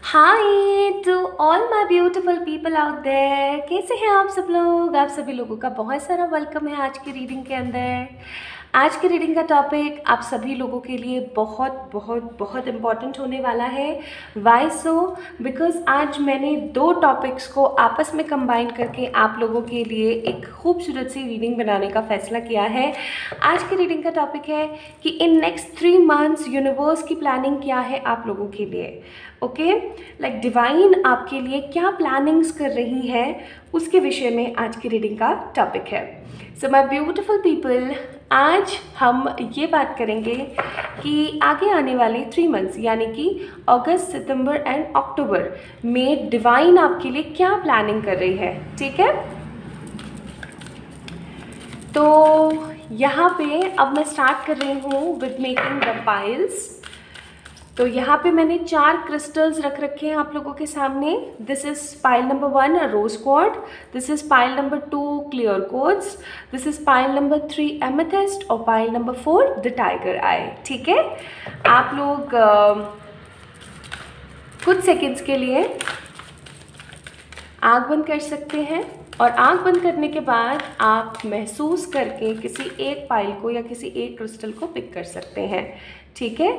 Hi to all my beautiful people out there. कैसे हैं आप सब लोग? आप सभी लोगों का बहुत सारा वेलकम है आज की रीडिंग के अंदर। आज की रीडिंग का टॉपिक आप सभी लोगों के लिए बहुत बहुत बहुत इम्पॉर्टेंट होने वाला है। Y so? बिकॉज आज मैंने दो टॉपिक्स को आपस में कंबाइन करके आप लोगों के लिए एक खूबसूरत सी रीडिंग बनाने का फैसला किया है। आज की रीडिंग का टॉपिक है कि इन नेक्स्ट 3 मंथ्स यूनिवर्स की प्लानिंग क्या है आप लोगों के लिए। ओके, लाइक डिवाइन आपके लिए क्या प्लानिंग्स कर रही है उसके विषय में आज की रीडिंग का टॉपिक है। सो माय ब्यूटीफुल पीपल, आज हम ये बात करेंगे कि आगे आने वाले 3 मंथ्स यानी कि अगस्त, सितंबर एंड अक्टूबर में डिवाइन आपके लिए क्या प्लानिंग कर रही है। ठीक है, तो यहाँ पे अब मैं स्टार्ट कर रही हूँ विद मेकिंग द पाइल्स। तो यहाँ पे मैंने 4 क्रिस्टल्स रख रखे हैं आप लोगों के सामने। This is pile number 1 rose quartz, this is pile number 2 clear quartz, this is pile number 3 amethyst और pile number 4 the tiger eye. ठीक है, आप लोग कुछ सेकेंड्स के लिए आँख बंद कर सकते हैं और आँख बंद करने के बाद आप महसूस करके किसी एक पाइल को या किसी एक क्रिस्टल को पिक कर सकते हैं। ठीक है,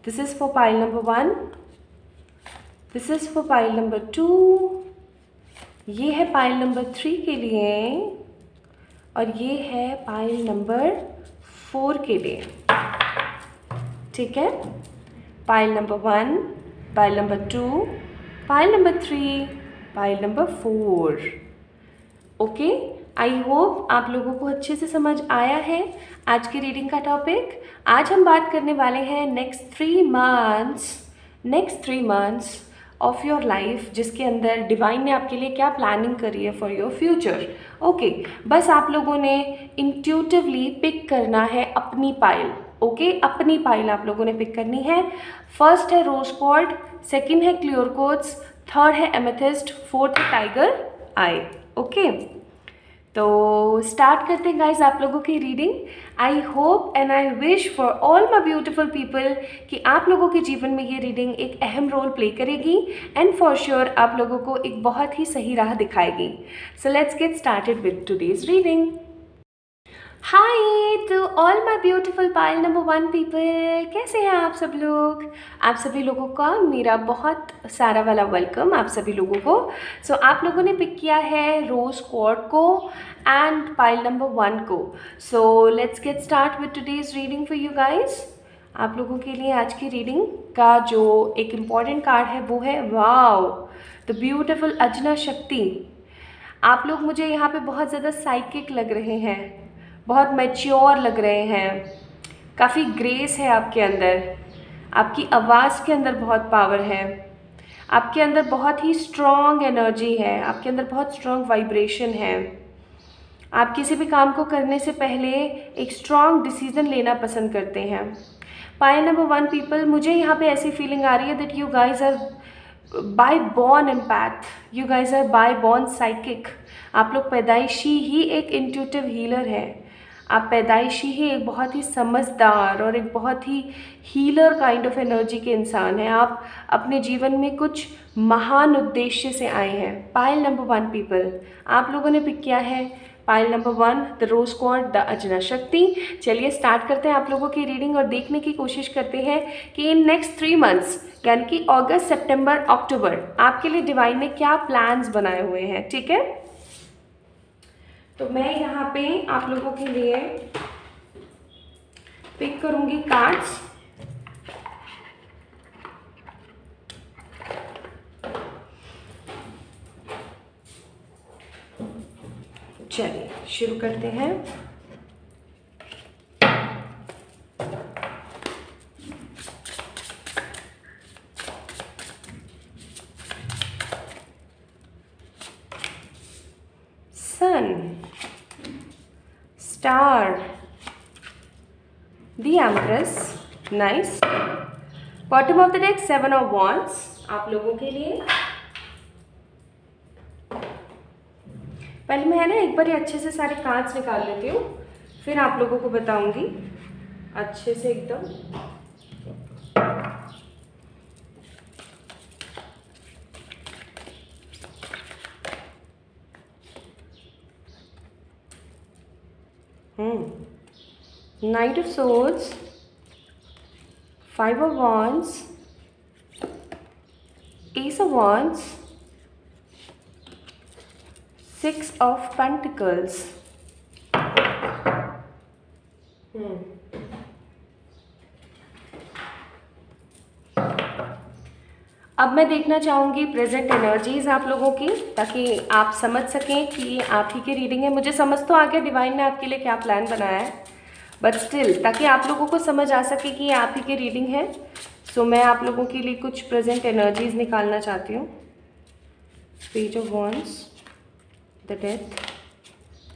this is for pile number 1, this is for pile number 2, ये है पाइल नंबर 3 के लिए और ये है पाइल नंबर 4 के लिए। ठीक है, pile number 1, pile number 2, pile number 3, pile number 4। Okay, I hope आप लोगों को अच्छे से समझ आया है आज की रीडिंग का टॉपिक। आज हम बात करने वाले हैं next 3 months of your life, जिसके अंदर डिवाइन ने आपके लिए क्या प्लानिंग करी है फॉर योर फ्यूचर। ओके, बस आप लोगों ने इंट्यूटिवली पिक करना है अपनी पाइल। ओके, अपनी पाइल आप लोगों ने पिक करनी है। फर्स्ट है रोज क्वार्ट्ज, सेकेंड है क्लियर क्वार्ट्ज, थर्ड है एमेथिस्ट, फोर्थ है टाइगर आई। ओके, तो स्टार्ट करते हैं गाइज आप लोगों की reading. I hope and I wish for all my beautiful people कि आप लोगों के जीवन में ये रीडिंग एक अहम रोल प्ले करेगी एंड फॉर श्योर आप लोगों को एक बहुत ही सही राह दिखाएगी। So let's get started with today's reading. Hi to all my beautiful pile number 1 people, कैसे हैं आप सब लोग? आप सभी लोगों का मेरा बहुत सारा वाला वेलकम आप सभी लोगों को। सो आप लोगों ने पिक किया है रोज क्वार्ट्ज को एंड पाइल नंबर 1 को। सो let's get start with today's reading for you guys. आप लोगों के लिए आज की रीडिंग का जो एक इम्पॉर्टेंट कार्ड है वो है वाओ द ब्यूटिफुल अजना शक्ति। आप लोग मुझे यहाँ पे बहुत ज़्यादा साइकिक लग रहे हैं, बहुत मैच्योर लग रहे हैं, काफ़ी ग्रेस है आपके अंदर, आपकी आवाज़ के अंदर बहुत पावर है, आपके अंदर बहुत ही स्ट्रॉन्ग एनर्जी है, आपके अंदर बहुत स्ट्रॉन्ग वाइब्रेशन है। आप किसी भी काम को करने से पहले एक स्ट्रॉन्ग डिसीजन लेना पसंद करते हैं। पाइल नंबर 1 पीपल, मुझे यहाँ पे ऐसी फीलिंग आ रही है that you guys are by born empath, you guys are by born psychic. आप लोग पैदाइशी ही एक इंट्यूटिव हीलर है। आप पैदाइशी ही एक बहुत ही समझदार और एक बहुत ही हीलर काइंड ऑफ एनर्जी के इंसान हैं। आप अपने जीवन में कुछ महान उद्देश्य से आए हैं। पाइल नंबर 1 पीपल, आप लोगों ने पिक किया है pile number 1 the rose quartz the Ajna Shakti. चलिए स्टार्ट करते हैं आप लोगों की रीडिंग और देखने की कोशिश करते हैं कि इन नेक्स्ट 3 मंथ्स यानी कि अगस्त, सितंबर, अक्टूबर आपके लिए डिवाइन ने क्या प्लान्स बनाए हुए हैं। ठीक है, तो मैं यहाँ पे आप लोगों के लिए पिक करूँगी कार्ड्स। चलिए शुरू करते हैं। Sun, star, the empress, nice. Bottom of the deck 7 of wands आप लोगों के लिए। पहले मैं है ना एक बार अच्छे से सारे कार्ड्स निकाल लेती हूँ, फिर आप लोगों को बताऊंगी अच्छे से एकदम। Knight of Swords, 5 of Wands, Ace of Wands, 6 of Pentacles. अब मैं देखना चाहूँगी प्रेजेंट एनर्जीज आप लोगों की, ताकि आप समझ सकें कि ये आप ही की रीडिंग है। मुझे समझ तो आ गया डिवाइन ने आपके लिए क्या प्लान बनाया है, बट स्टिल ताकि आप लोगों को समझ आ सके कि ये आप ही की रीडिंग है, सो मैं आप लोगों के लिए कुछ प्रेजेंट एनर्जीज निकालना चाहती हूँ। Page of wands, the death,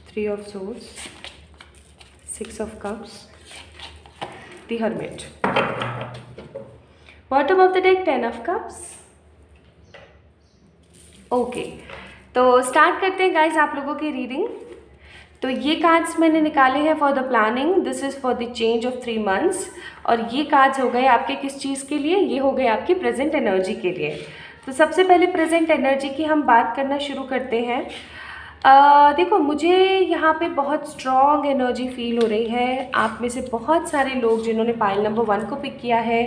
3 of swords, 6 of cups, the hermit. Bottom of the deck 10 of cups. Okay, तो स्टार्ट करते हैं गाइज आप लोगों की रीडिंग। तो ये कार्ड्स मैंने निकाले हैं for the planning, this is for the change of 3 months. और ये कार्ड्स हो गए आपके किस चीज़ के लिए, ये हो गए आपकी प्रेजेंट एनर्जी के लिए। तो सबसे पहले प्रेजेंट एनर्जी की हम बात करना शुरू करते हैं। देखो, मुझे यहाँ पे बहुत स्ट्रॉन्ग एनर्जी फील हो रही है। आप में से बहुत सारे लोग जिन्होंने पाइल नंबर 1 को पिक किया है,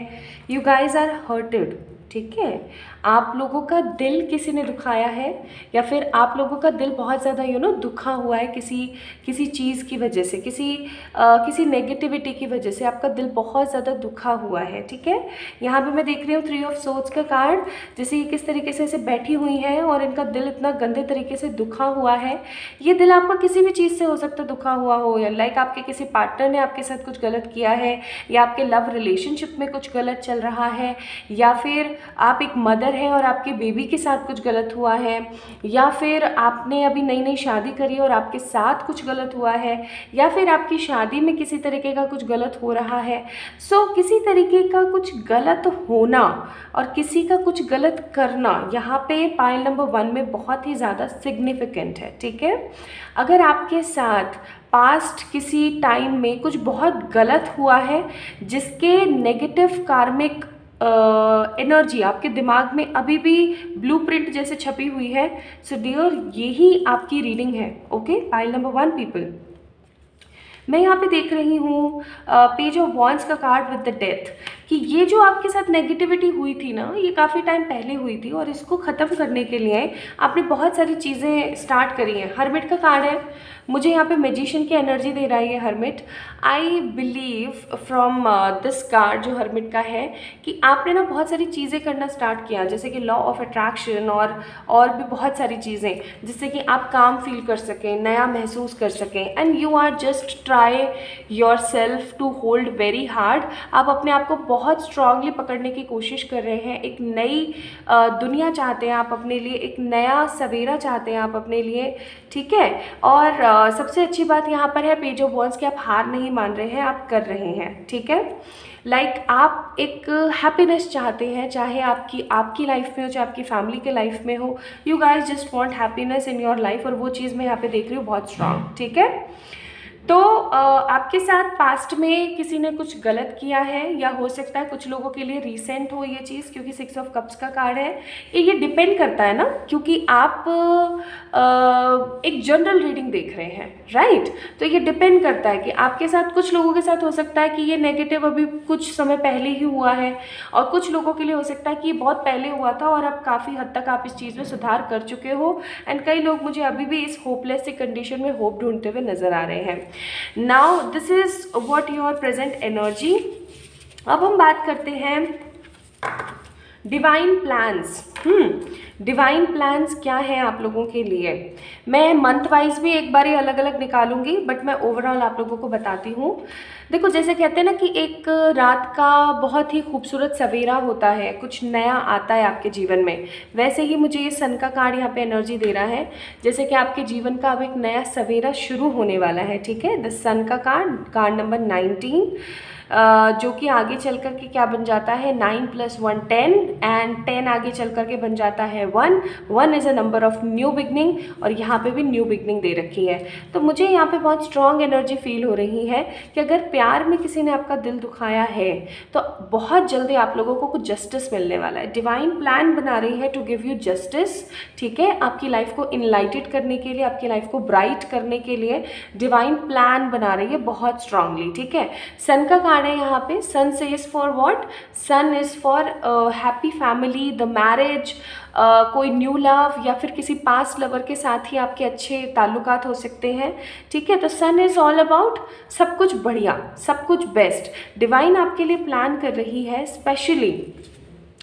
यू गाइज आर हर्टेड, ठीक है। आप लोगों का दिल किसी ने दुखाया है, या फिर आप लोगों का दिल बहुत ज़्यादा दुखा हुआ है किसी चीज़ की वजह से, किसी नेगेटिविटी की वजह से आपका दिल बहुत ज़्यादा दुखा हुआ है, ठीक है। यहाँ पे मैं देख रही हूँ 3 ऑफ सोर्ड्स का कार्ड, जैसे ये किस तरीके से ऐसे बैठी हुई हैं और इनका दिल इतना गंदे तरीके से दुखा हुआ है। ये दिल आपका किसी भी चीज़ से हो सकता है दुखा हुआ हो, या लाइक आपके किसी पार्टनर ने आपके साथ कुछ गलत किया है, या आपके लव रिलेशनशिप में कुछ गलत चल रहा है, या फिर आप एक मदर हैं और आपके बेबी के साथ कुछ गलत हुआ है, या फिर आपने अभी नई नई शादी करी और आपके साथ कुछ गलत हुआ है, या फिर आपकी शादी में किसी तरीके का कुछ गलत हो रहा है। सो किसी तरीके का कुछ गलत होना और किसी का कुछ गलत करना यहाँ पे पाइल नंबर 1 में बहुत ही ज़्यादा सिग्निफिकेंट है, ठीक है। अगर आपके साथ पास्ट किसी टाइम में कुछ बहुत गलत हुआ है जिसके नेगेटिव कार्मिक एनर्जी आपके दिमाग में अभी भी ब्लूप्रिंट जैसे छपी हुई है, सो डियर यही आपकी रीडिंग है। Okay, pile number 1 people. मैं यहाँ पे देख रही हूँ पेज ऑफ वॉन्ड्स का कार्ड विद द डेथ, कि ये जो आपके साथ नेगेटिविटी हुई थी ना, ये काफ़ी टाइम पहले हुई थी और इसको ख़त्म करने के लिए आपने बहुत सारी चीज़ें स्टार्ट करी हैं। हर्मिट का कार्ड है, मुझे यहाँ पे मैजिशियन की एनर्जी दे रहा है ये hermit. I believe from this card जो हर्मिट का है कि आपने ना बहुत सारी चीज़ें करना स्टार्ट किया, जैसे कि लॉ ऑफ अट्रैक्शन और भी बहुत सारी चीज़ें, जिससे कि आप काम फील कर सकें, नया महसूस कर सकें। And you are just try yourself to hold very hard. आप अपने आप को बहुत स्ट्रांगली पकड़ने की कोशिश कर रहे हैं, एक नई दुनिया चाहते हैं आप अपने लिए, एक नया सवेरा चाहते हैं आप अपने लिए, ठीक है। और सबसे अच्छी बात यहाँ पर है पेज ऑफ वॉन्ड्स कि आप हार नहीं मान रहे हैं, आप कर रहे हैं, ठीक है। लाइक आप एक हैप्पीनेस चाहते हैं, चाहे आपकी लाइफ में हो, चाहे आपकी फैमिली के लाइफ में हो। You guys just want happiness in your life, और वो चीज़ मैं यहाँ पे देख रही हूँ बहुत स्ट्रांग, ठीक है। तो आपके साथ पास्ट में किसी ने कुछ गलत किया है, या हो सकता है कुछ लोगों के लिए रीसेंट हो ये चीज़, क्योंकि 6 ऑफ कप्स का कार्ड है। ये डिपेंड करता है ना, क्योंकि आप एक जनरल रीडिंग देख रहे हैं, राइट। तो ये डिपेंड करता है कि आपके साथ, कुछ लोगों के साथ हो सकता है कि ये नेगेटिव अभी कुछ समय पहले ही हुआ है, और कुछ लोगों के लिए हो सकता है कि ये बहुत पहले हुआ था और अब काफ़ी हद तक आप इस चीज़ में सुधार कर चुके हो। एंड कई लोग मुझे अभी भी इस होपलेस सी कंडीशन में होप ढूंढते हुए नज़र आ रहे हैं। Now this is what your present energy. अब हम बात करते हैं डिवाइन प्लान्स। डिवाइन प्लान्स क्या है आप लोगों के लिए। मैं मंथ वाइज भी एक बार अलग अलग निकालूंगी, बट मैं ओवरऑल आप लोगों को बताती हूँ। देखो, जैसे कहते हैं ना कि एक रात का बहुत ही खूबसूरत सवेरा होता है, कुछ नया आता है आपके जीवन में, वैसे ही मुझे ये सन का कार्ड यहाँ पे एनर्जी दे रहा है, जैसे कि आपके जीवन का अब एक नया सवेरा शुरू होने वाला है, ठीक है। द सन का कार्ड नंबर 19। जो कि आगे चल कर के क्या बन जाता है 9 + 1 10 एंड 10 आगे चल कर के बन जाता है 1। 1 is a number of new beginning और यहाँ पे भी न्यू बिगनिंग दे रखी है। तो मुझे यहाँ पे बहुत स्ट्रॉन्ग एनर्जी फील हो रही है कि अगर प्यार में किसी ने आपका दिल दुखाया है तो बहुत जल्दी आप लोगों को कुछ जस्टिस मिलने वाला है। डिवाइन प्लान बना रही है टू गिव यू जस्टिस, ठीक है, आपकी लाइफ को इनलाइटेड करने के लिए, आपकी लाइफ को ब्राइट करने के लिए डिवाइन प्लान बना रही है बहुत स्ट्रांगली, ठीक है। सन का कार्ड है यहाँ पे। सन से is for what? Sun is for happy family, the marriage, कोई न्यू लव या फिर किसी पास्ट लवर के साथ ही आपके अच्छे ताल्लुकात हो सकते हैं, ठीक है। तो सन इज़ ऑल अबाउट सब कुछ बढ़िया, सब कुछ बेस्ट। डिवाइन आपके लिए प्लान कर रही है, स्पेशली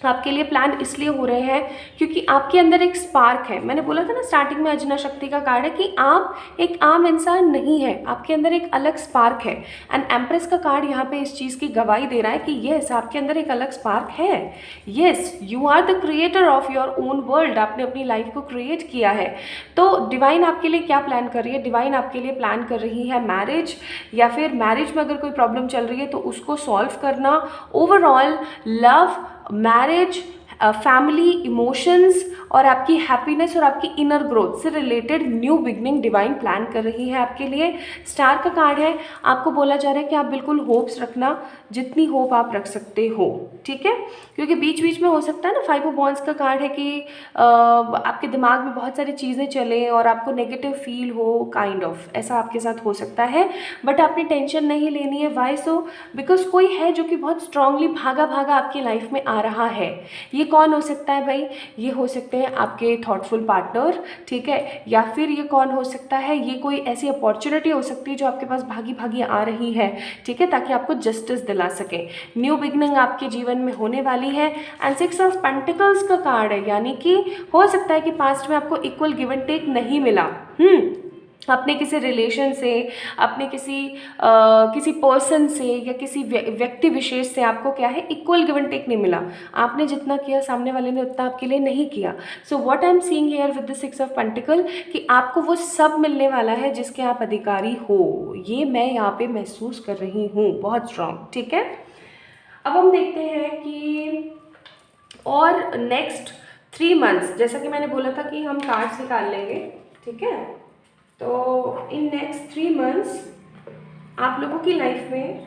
आपके लिए प्लान इसलिए हो रहे हैं क्योंकि आपके अंदर एक स्पार्क है। मैंने बोला था ना स्टार्टिंग में अजना शक्ति का कार्ड है कि आप एक आम इंसान नहीं है, आपके अंदर एक अलग स्पार्क है। एंड एम्प्रेस का कार्ड यहाँ पे इस चीज़ की गवाही दे रहा है कि येस, आपके अंदर एक अलग स्पार्क है। Yes, you are the creator of your own world, आपने अपनी लाइफ को क्रिएट किया है। तो डिवाइन आपके लिए क्या प्लान कर रही है? डिवाइन आपके लिए प्लान कर रही है मैरिज, या फिर मैरिज में अगर कोई प्रॉब्लम चल रही है तो उसको सॉल्व करना, overall love, marriage, family, emotions और आपकी हैप्पीनेस और आपकी इनर ग्रोथ से related new beginning divine plan कर रही है आपके लिए। स्टार का कार्ड है, आपको बोला जा रहा है कि आप बिल्कुल होप्स रखना, जितनी होप आप रख सकते हो, ठीक है। क्योंकि बीच बीच में हो सकता है ना, 5 ऑफ वॉन्ड्स का कार्ड है कि आपके दिमाग में बहुत सारी चीज़ें चलें और आपको नेगेटिव फील हो, काइंड ऑफ ऐसा आपके साथ हो सकता है। बट आपने टेंशन नहीं लेनी है। Y so? बिकॉज कोई है जो कि बहुत स्ट्रांगली भागा भागा आपकी लाइफ में आ रहा है। ये कौन हो सकता है भाई? ये हो सकते हैं आपके थॉटफुल पार्टनर, ठीक है, या फिर ये कौन हो सकता है? ये कोई ऐसी अपॉर्चुनिटी हो सकती है जो आपके पास भागी भागी आ रही है, ठीक है, ताकि आपको जस्टिस दिला सके। न्यू बिगनिंग आपके जीवन में होने वाली है। एंड 6 ऑफ पेंटिकल्स का कार्ड है, यानी कि हो सकता है कि पास्ट में आपको इक्वल गिव एंड टेक नहीं मिला, अपने किसी रिलेशन से, अपने किसी पर्सन से या किसी व्यक्ति विशेष से आपको क्या है, इक्वल गिव एंड टेक नहीं मिला। आपने जितना किया सामने वाले ने उतना आपके लिए नहीं किया। So what I am seeing here with the 6 of pentacle कि आपको वो सब मिलने वाला है जिसके आप अधिकारी हो। ये मैं यहाँ पे महसूस कर रही हूँ बहुत स्ट्रांग, ठीक है। अब हम देखते हैं कि और नेक्स्ट 3 मंथ्स, जैसा कि मैंने बोला था कि हम कार्ड्स निकाल लेंगे, ठीक है। तो इन नेक्स्ट 3 मंथ्स आप लोगों की लाइफ में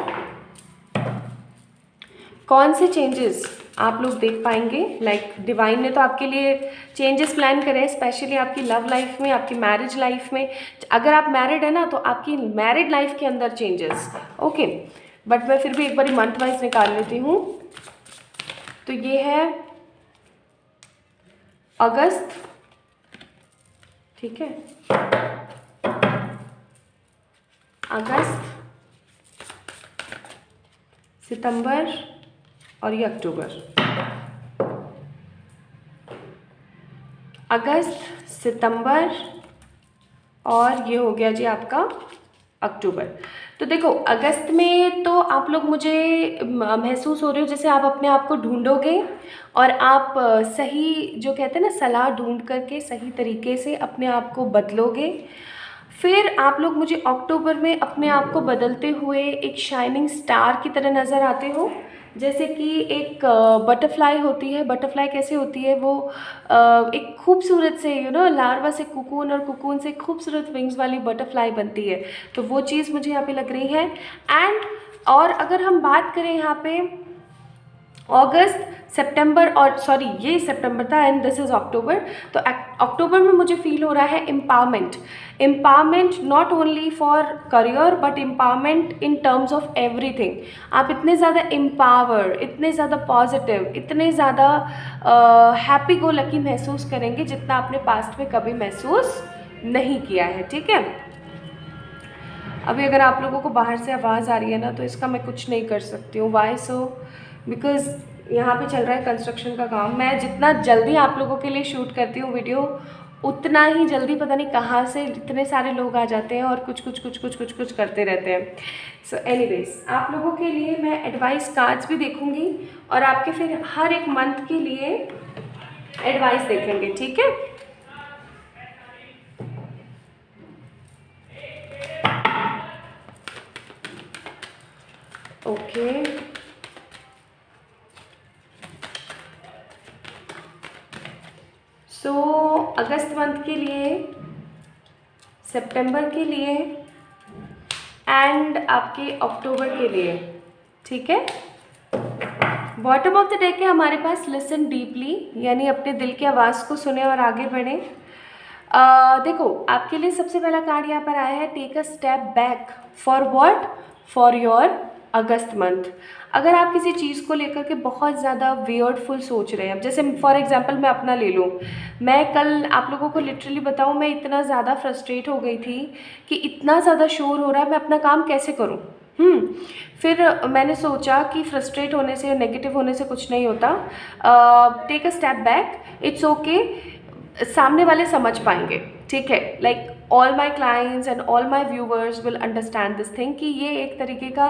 कौन से चेंजेस आप लोग देख पाएंगे? लाइक डिवाइन ने तो आपके लिए चेंजेस प्लान करे हैं, स्पेशली आपकी लव लाइफ में, आपकी मैरिज लाइफ में। अगर आप मैरिड है ना तो आपकी मैरिड लाइफ के अंदर चेंजेस, ओके। बट मैं फिर भी एक बार मंथ वाइज निकाल लेती हूँ। तो ये है अगस्त, ठीक है, अगस्त, सितंबर और ये अक्टूबर। अगस्त, सितंबर और ये हो गया जी आपका अक्टूबर। तो देखो अगस्त में तो आप लोग मुझे महसूस हो रहे हो जैसे आप अपने आप को ढूंढोगे और आप सही जो कहते हैं ना सलाह ढूंढ करके सही तरीके से अपने आप को बदलोगे। फिर आप लोग मुझे अक्टूबर में अपने आप को बदलते हुए एक शाइनिंग स्टार की तरह नज़र आते हो। जैसे कि एक बटरफ्लाई होती है। बटरफ्लाई कैसे होती है? वो एक खूबसूरत से लार्वा से कुकून और कुकून से खूबसूरत विंग्स वाली बटरफ्लाई बनती है। तो वो चीज़ मुझे यहाँ पे लग रही है। और अगर हम बात करें यहाँ पे अगस्त, सितंबर और सॉरी ये सितंबर था एंड दिस इज़ अक्टूबर। तो अक्टूबर में मुझे फील हो रहा है empowerment not only for career but empowerment in terms of everything. आप इतने ज़्यादा एम्पावर, इतने ज़्यादा पॉजिटिव, इतने ज़्यादा हैप्पी गो लकी महसूस करेंगे जितना आपने पास्ट में कभी महसूस नहीं किया है, ठीक है। अभी अगर आप लोगों को बाहर से आवाज़ आ रही है ना तो इसका मैं कुछ नहीं कर सकती हूँ। Y so? बिकॉज़ यहाँ पे चल रहा है कंस्ट्रक्शन का काम। मैं जितना जल्दी आप लोगों के लिए शूट करती हूँ वीडियो उतना ही जल्दी पता नहीं कहाँ से इतने सारे लोग आ जाते हैं और कुछ करते रहते हैं। सो एनीवेज आप लोगों के लिए मैं एडवाइस कार्ड्स भी देखूँगी और आपके फिर हर एक मंथ के लिए एडवाइस देखेंगे, ठीक है। ओके, सो अगस्त मंथ के लिए, सितंबर के लिए एंड आपके अक्टूबर के लिए, ठीक है। बॉटम ऑफ द डेक है हमारे पास लिसन डीपली, यानी अपने दिल की आवाज़ को सुने और आगे बढ़ें। देखो आपके लिए सबसे पहला कार्ड यहाँ पर आया है, take a step back. For what? For your August month. अगर आप किसी चीज़ को लेकर के बहुत ज़्यादा वियर्डफुल सोच रहे हैं, अब जैसे फॉर एग्जांपल मैं अपना ले लूँ, मैं कल आप लोगों को लिटरली बताऊँ, मैं इतना ज़्यादा फ्रस्ट्रेट हो गई थी कि इतना ज़्यादा शोर हो रहा है, मैं अपना काम कैसे करूँ। फिर मैंने सोचा कि फ्रस्ट्रेट होने से, नेगेटिव होने से कुछ नहीं होता। Take a step back, it's okay, सामने वाले समझ पाएंगे, ठीक है। Like all my clients and all my viewers will understand this thing कि ये एक तरीके का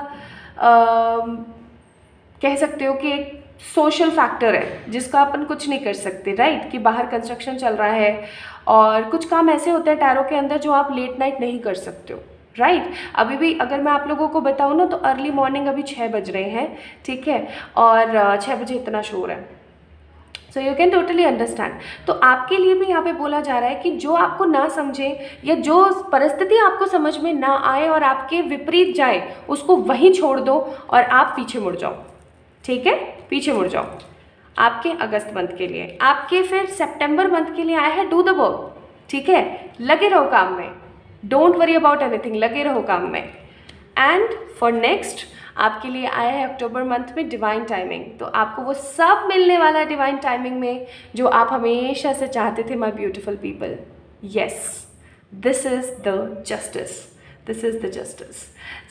कह सकते हो कि एक सोशल फैक्टर है जिसका अपन कुछ नहीं कर सकते, राइट। कि बाहर कंस्ट्रक्शन चल रहा है और कुछ काम ऐसे होते हैं टैरो के अंदर जो आप लेट नाइट नहीं कर सकते हो, राइट। अभी भी अगर मैं आप लोगों को बताऊँ ना तो अर्ली मॉर्निंग अभी 6 बज रहे हैं, ठीक है, और 6 बजे इतना शोर है। सो यू कैन टोटली अंडरस्टैंड। तो आपके लिए भी यहाँ पे बोला जा रहा है कि जो आपको ना समझे या जो परिस्थिति आपको समझ में ना आए और आपके विपरीत जाए, उसको वहीं छोड़ दो और आप पीछे मुड़ जाओ, ठीक है, पीछे मुड़ जाओ। आपके अगस्त मंथ के लिए, आपके फिर सितंबर मंथ के लिए आया है डू द वर्क, ठीक है, लगे रहो काम में, डोंट वरी अबाउट एनीथिंग, लगे रहो काम में। एंड फॉर नेक्स्ट आपके लिए आया है अक्टूबर मंथ में डिवाइन टाइमिंग। तो आपको वो सब मिलने वाला है डिवाइन टाइमिंग में जो आप हमेशा से चाहते थे, my beautiful people. Yes, this is the justice, this is the justice.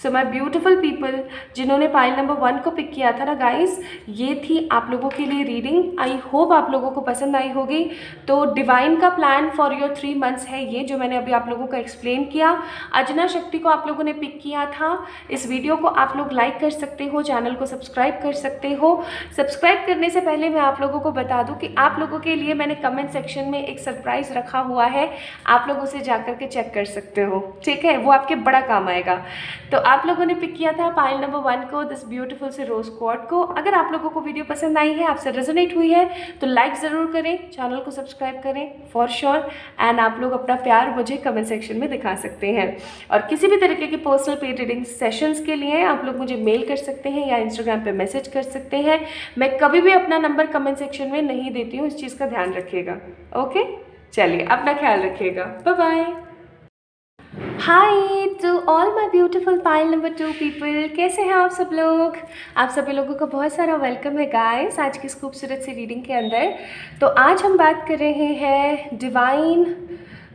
So my beautiful people, जिन्होंने पाइल नंबर 1 को पिक किया था ना गाइस, ये थी आप लोगों के लिए रीडिंग। आई होप आप लोगों को पसंद आई होगी। तो डिवाइन का प्लान फॉर योर 3 मंथ्स है ये, जो मैंने अभी आप लोगों को एक्सप्लेन किया। अजना शक्ति को आप लोगों ने पिक किया था। इस वीडियो को आप लोग लाइक कर सकते हो, चैनल को सब्सक्राइब कर सकते हो। सब्सक्राइब करने से पहले मैं आप लोगों को बता दूं कि आप लोगों के लिए मैंने कमेंट सेक्शन में एक सरप्राइज़ रखा हुआ है, आप लोग उसे जाकर के चेक कर सकते हो, ठीक है, वो आपके बड़ा काम आएगा। तो आप लोगों ने पिक किया था पाइल नंबर 1 को, दिस ब्यूटीफुल से रोज क्वार्ट को। अगर आप लोगों को वीडियो पसंद आई है, आपसे रेजोनेट हुई है, तो लाइक ज़रूर करें, चैनल को सब्सक्राइब करें फॉर श्योर। एंड आप लोग अपना प्यार मुझे कमेंट सेक्शन में दिखा सकते हैं। और किसी भी तरीके की पर्सनल पेड रीडिंग सेशंस के लिए आप लोग मुझे मेल कर सकते हैं या इंस्टाग्राम पे मैसेज कर सकते हैं। मैं कभी भी अपना नंबर कमेंट सेक्शन में नहीं देती हूँ, इस चीज़ का ध्यान रखिएगा। ओके, चलिए अपना ख्याल रखिएगा, bye bye. Hi to all my beautiful pile number 2 people, कैसे हैं आप सब लोग? आप सभी लोगों का बहुत सारा वेलकम है गाइस आज की इस खूबसूरत सी रीडिंग के अंदर। तो आज हम बात कर रहे हैं डिवाइन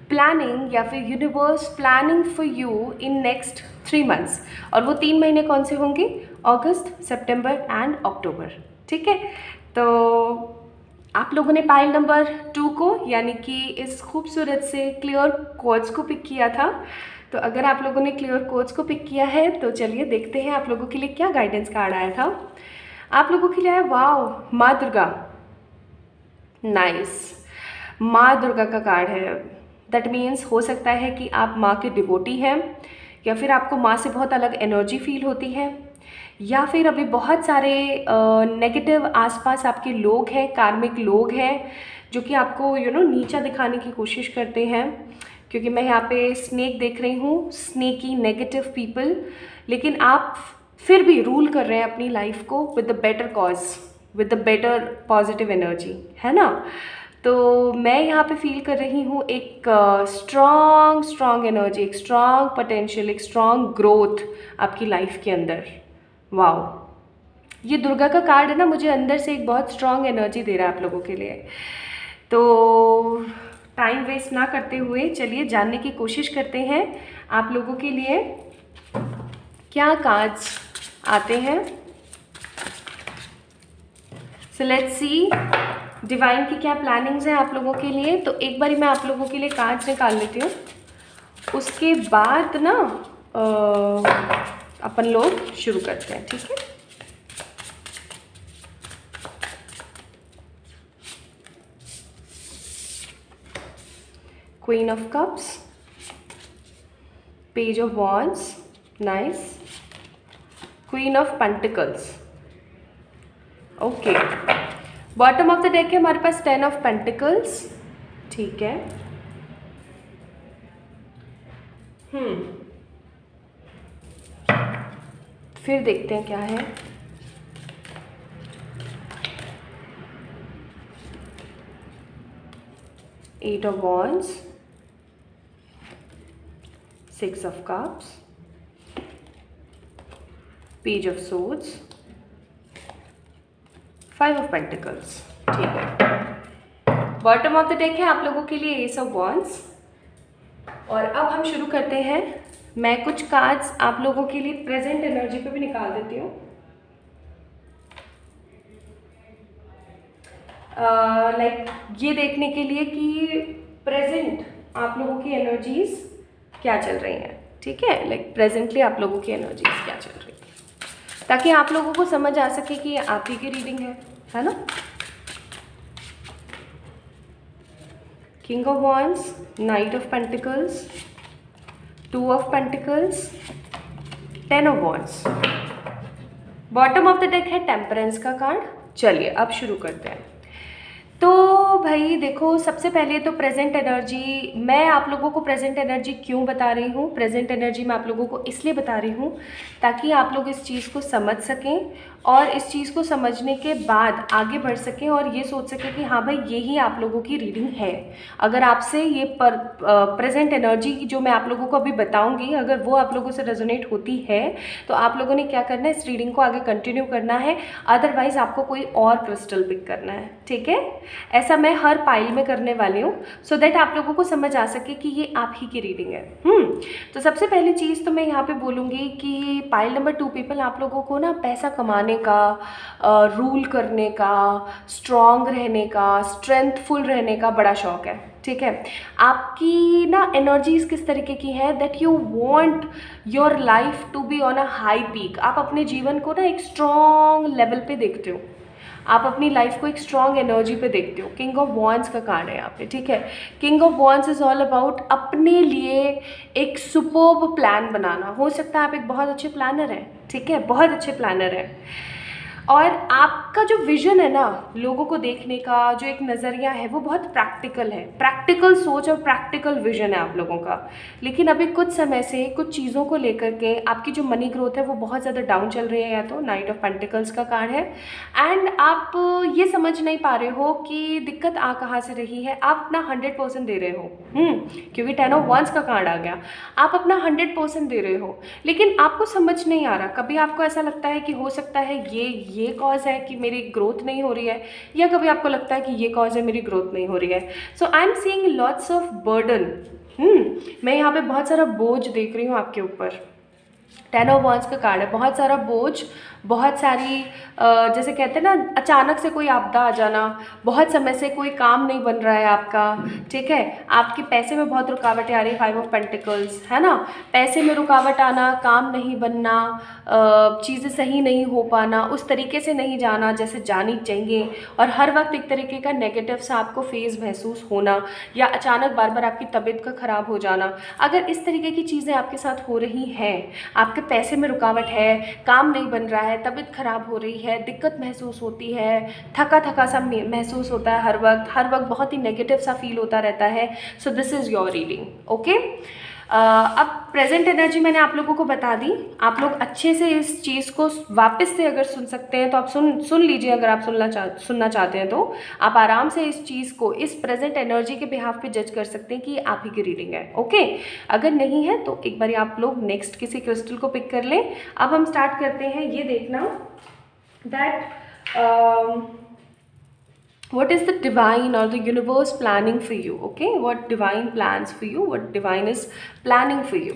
प्लानिंग या फिर universe planning for you in next 3 months. और वो 3 महीने कौन से होंगे? अगस्त, सितंबर एंड अक्टूबर, ठीक है। तो आप लोगों ने पाइल नंबर 2 को, यानी कि इस खूबसूरत से क्लियर कोड्स को पिक किया था। तो अगर आप लोगों ने क्लियर कोड्स को पिक किया है तो चलिए देखते हैं आप लोगों के लिए क्या गाइडेंस कार्ड आया था। आप लोगों के लिए आया, वाओ, माँ दुर्गा, नाइस, माँ दुर्गा का कार्ड है। दैट मीन्स हो सकता है कि आप माँ के डिवोटी हैं, या फिर आपको माँ से बहुत अलग एनर्जी फील होती है, या फिर अभी बहुत सारे नेगेटिव आसपास आपके लोग हैं, कार्मिक लोग हैं जो कि आपको नीचा दिखाने की कोशिश करते हैं। क्योंकि मैं यहाँ पे स्नेक देख रही हूँ, स्नेकी नेगेटिव पीपल, लेकिन आप फिर भी रूल कर रहे हैं अपनी लाइफ को with the better cause, with the better positive energy, है ना। तो मैं यहाँ पे फील कर रही हूँ एक स्ट्रॉन्ग एनर्जी, एक स्ट्रॉन्ग पोटेंशियल, एक स्ट्रॉन्ग ग्रोथ आपकी लाइफ के अंदर। वाओ, ये दुर्गा का कार्ड है ना, मुझे अंदर से एक बहुत स्ट्रॉन्ग एनर्जी दे रहा है आप लोगों के लिए। तो टाइम वेस्ट ना करते हुए चलिए जानने की कोशिश करते हैं आप लोगों के लिए क्या कार्ड्स आते हैं। सो लेट्स सी डिवाइन की क्या प्लानिंग्स हैं आप लोगों के लिए। तो एक बारी मैं आप लोगों के लिए कार्ड्स निकाल लेती हूँ, उसके बाद ना अपन लोग शुरू करते हैं, ठीक है। Queen of cups, page of wands, nice, queen of pentacles. Okay, bottom of the deck है हमारे पास 10 ऑफ पेंटिकल्स। ठीक है, फिर देखते हैं क्या है। 8 of wands, 6 of cups, page of swords, 5 of pentacles। ठीक है, बॉटम ऑफ द डेक है आप लोगों के लिए एस ऑफ वॉन्ड्स। और अब हम शुरू करते हैं। मैं कुछ कार्ड्स आप लोगों के लिए प्रेजेंट एनर्जी पे भी निकाल देती हूँ। ये देखने के लिए कि प्रेजेंट आप लोगों की एनर्जीज क्या चल रही हैं। ठीक है, प्रेजेंटली आप लोगों की एनर्जीज क्या चल रही है, ताकि आप लोगों को समझ आ सके कि ये आप ही की रीडिंग है ना। King of wands, night of pentacles, 2 of pentacles, 10 of wands. Bottom of the deck है टेम्परेंस का कार्ड। चलिए अब शुरू करते हैं। तो भाई देखो, सबसे पहले तो प्रेजेंट एनर्जी, मैं आप लोगों को प्रेजेंट एनर्जी क्यों बता रही हूँ, प्रेजेंट एनर्जी मैं आप लोगों को इसलिए बता रही हूँ ताकि आप लोग इस चीज़ को समझ सकें और इस चीज़ को समझने के बाद आगे बढ़ सकें और ये सोच सकें कि हाँ भाई यही आप लोगों की रीडिंग है। अगर आपसे ये प्रेजेंट एनर्जी जो मैं आप लोगों को अभी बताऊँगी, अगर वो आप लोगों से रेजोनेट होती है तो आप लोगों ने क्या करना है, इस रीडिंग को आगे कंटिन्यू करना है, अदरवाइज आपको कोई और क्रिस्टल पिक करना है। ठीक है, ऐसा मैं हर पाइल में करने वाली हूँ सो दैट आप लोगों को समझ आ सके कि ये आप ही की रीडिंग है। तो सबसे पहली चीज़ तो मैं यहाँ पे बोलूँगी कि पाइल नंबर 2 पीपल, आप लोगों को ना पैसा कमाने का, रूल करने का, स्ट्रॉन्ग रहने का, स्ट्रेंथफुल रहने का बड़ा शौक है। ठीक है, आपकी ना एनर्जीज किस तरीके की है, that you want your life to be on a high peak. आप अपने जीवन को ना एक स्ट्रॉन्ग लेवल पे देखते हो, आप अपनी लाइफ को एक स्ट्रॉन्ग एनर्जी पे देखते हो। किंग ऑफ वॉन्ड्स का कार्ड है यहाँ पे। ठीक है, king of wands is all about अपने लिए एक सुपर्ब प्लान बनाना। हो सकता है आप एक बहुत अच्छे प्लानर हैं, ठीक है, बहुत अच्छे प्लानर हैं, और आपका जो विजन है ना लोगों को देखने का, जो एक नज़रिया है वो बहुत प्रैक्टिकल है, प्रैक्टिकल सोच और प्रैक्टिकल विजन है आप लोगों का। लेकिन अभी कुछ समय से कुछ चीज़ों को लेकर के आपकी जो मनी ग्रोथ है वो बहुत ज़्यादा डाउन चल रही है। या तो नाइट ऑफ पेंटिकल्स का कार्ड है एंड आप ये समझ नहीं पा रहे हो कि दिक्कत आ कहाँ से रही है। आप अपना 100% दे रहे हो, क्योंकि 10 ऑफ वॉन्ड्स का कार्ड आ गया। आप अपना 100% दे रहे हो लेकिन आपको समझ नहीं आ रहा। कभी आपको ऐसा लगता है कि हो सकता है ये कॉज है कि मेरी ग्रोथ नहीं हो रही है, या कभी आपको लगता है कि ये कॉज है मेरी ग्रोथ नहीं हो रही है। So I am seeing lots of burden. मैं यहाँ पे बहुत सारा बोझ देख रही हूँ आपके ऊपर। 10 ऑफ वॉन्ड्स का कार्ड है, बहुत सारा बोझ, बहुत सारी जैसे कहते हैं ना अचानक से कोई आपदा आ जाना, बहुत समय से कोई काम नहीं बन रहा है आपका। ठीक है, आपके पैसे में बहुत रुकावटें आ रही है, 5 ऑफ पेंटिकल्स है ना, पैसे में रुकावट आना, काम नहीं बनना, चीज़ें सही नहीं हो पाना, उस तरीके से नहीं जाना जैसे जानी चाहिए, और हर वक्त एक तरीके का नेगेटिव सा आपको फेज़ महसूस होना, या अचानक बार बार आपकी तबीयत का ख़राब हो जाना। अगर इस तरीके की चीज़ें आपके साथ हो रही हैं, आपके पैसे में रुकावट है, काम नहीं बन रहा है, तबीयत खराब हो रही है, दिक्कत महसूस होती है, थका थका सा महसूस होता है, हर वक्त बहुत ही नेगेटिव सा फील होता रहता है, so this is your reading. Okay, अब प्रेजेंट एनर्जी मैंने आप लोगों को बता दी। आप लोग अच्छे से इस चीज़ को वापस से अगर सुन सकते हैं तो आप सुन लीजिए। अगर आप सुनना चाहते हैं तो आप आराम से इस चीज़ को, इस प्रेजेंट एनर्जी के बिहाफ पे जज कर सकते हैं कि ये आप ही की रीडिंग है। ओके, अगर नहीं है तो एक बार आप लोग नेक्स्ट किसी क्रिस्टल को पिक कर लें। अब हम स्टार्ट करते हैं। ये देखना that what is the divine or the universe planning for you? Okay, what divine plans for you, what divine is planning for you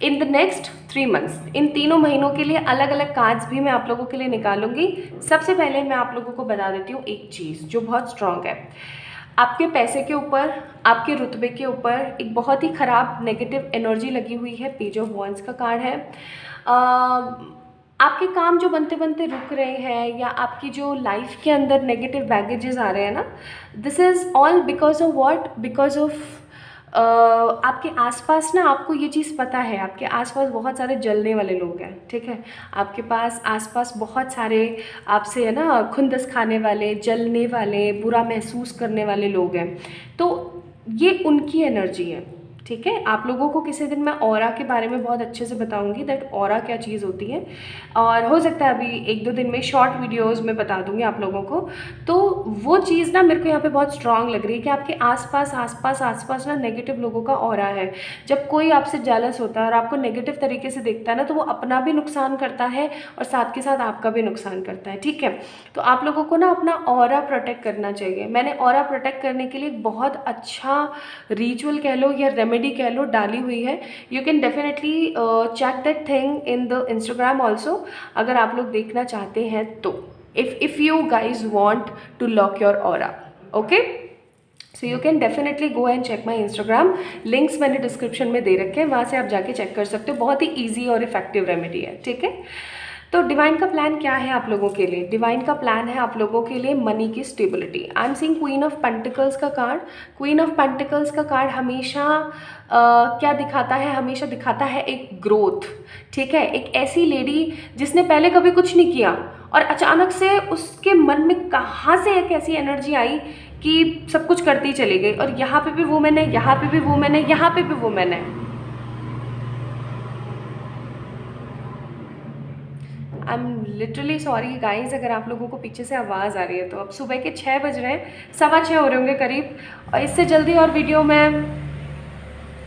in the next 3 months। इन 3 महीनों के लिए अलग अलग कार्ड्स भी मैं आप लोगों के लिए निकालूंगी। सबसे पहले मैं आप लोगों को बता देती हूँ एक चीज़ जो बहुत स्ट्रॉन्ग है। आपके पैसे के ऊपर, आपके रुतबे के ऊपर एक बहुत ही ख़राब नेगेटिव एनर्जी लगी हुई है। पेज ऑफ वॉन्ड्स का कार्ड है। आपके काम जो बनते बनते रुक रहे हैं, या आपकी जो लाइफ के अंदर नेगेटिव बैगेजेस आ रहे हैं ना, this is all because of what, because of आपके आसपास ना, आपको ये चीज़ पता है, आपके आसपास बहुत सारे जलने वाले लोग हैं, ठीक है। आपके पास आसपास बहुत सारे आपसे है ना खुंदस खाने वाले, जलने वाले, बुरा महसूस करने वाले लोग हैं। तो ये उनकी एनर्जी है, ठीक है। आप लोगों को किसी दिन मैं ऑरा के बारे में बहुत अच्छे से बताऊंगी, दैट ऑरा क्या चीज़ होती है, और हो सकता है अभी 1-2 दिन में शॉर्ट वीडियोस में बता दूंगी आप लोगों को। तो वो चीज़ ना मेरे को यहाँ पे बहुत स्ट्रांग लग रही है कि आपके आसपास ना नेगेटिव लोगों का ऑरा है। जब कोई आपसे जेलस होता है और आपको नेगेटिव तरीके से देखता है ना, तो वो अपना भी नुकसान करता है और साथ के साथ आपका भी नुकसान करता है, ठीक है। तो आप लोगों को ना अपना ऑरा प्रोटेक्ट करना चाहिए। मैंने ऑरा प्रोटेक्ट करने के लिए एक बहुत अच्छा रिचुअल कह लो या रेमेडी कह लो डाली हुई है। You can definitely check that thing in the Instagram also, अगर आप लोग देखना चाहते हैं तो। If you guys want to lock your aura, okay, so you can definitely go and check my Instagram. Links मैंने डिस्क्रिप्शन में दे रखे हैं, वहाँ से आप जाके चेक कर सकते हो। बहुत ही ईजी और इफेक्टिव रेमेडी है, ठीक है। तो डिवाइन का प्लान क्या है आप लोगों के लिए? डिवाइन का प्लान है आप लोगों के लिए मनी की stability. I am seeing queen of pentacles का कार्ड। क्वीन ऑफ पेंटिकल्स का कार्ड हमेशा क्या दिखाता है? हमेशा दिखाता है एक ग्रोथ, ठीक है। एक ऐसी लेडी जिसने पहले कभी कुछ नहीं किया और अचानक से उसके मन में कहाँ से एक ऐसी एनर्जी आई कि सब कुछ करती चली गई, और यहाँ पे भी वुमेन है, यहाँ पे भी वुमेन है, यहाँ पे भी वुमेन है। I am literally sorry guys अगर आप लोगों को पीछे से आवाज़ आ रही है। तो अब सुबह के 6 बज रहे हैं, 6:15 हो रहे होंगे करीब, और इससे जल्दी और वीडियो मैं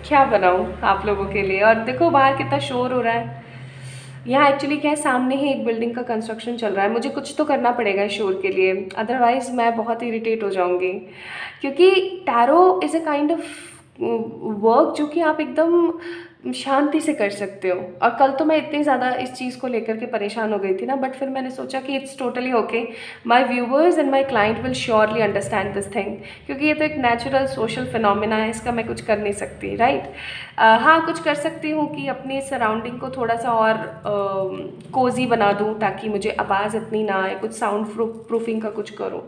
क्या बनाऊँ आप लोगों के लिए। और देखो बाहर कितना शोर हो रहा है। यहाँ एक्चुअली क्या है, सामने ही एक बिल्डिंग का कंस्ट्रक्शन चल रहा है। मुझे कुछ तो करना पड़ेगा इस शोर के लिए, अदरवाइज़ मैं बहुत इरिटेट हो जाऊँगी। क्योंकि tarot is a kind of work जो कि आप एकदम शांति से कर सकते हो। और कल तो मैं इतनी ज़्यादा इस चीज़ को लेकर के परेशान हो गई थी ना, बट फिर मैंने सोचा कि it's totally okay, my viewers and my client will surely understand this thing, क्योंकि ये तो एक नेचुरल सोशल फिनोमिना है, इसका मैं कुछ कर नहीं सकती, राइट। हाँ, कुछ कर सकती हूँ कि अपनी सराउंडिंग को थोड़ा सा और कोजी बना दूँ ताकि मुझे आवाज़ इतनी ना आए, कुछ साउंड प्रूफिंग का कुछ करूँ।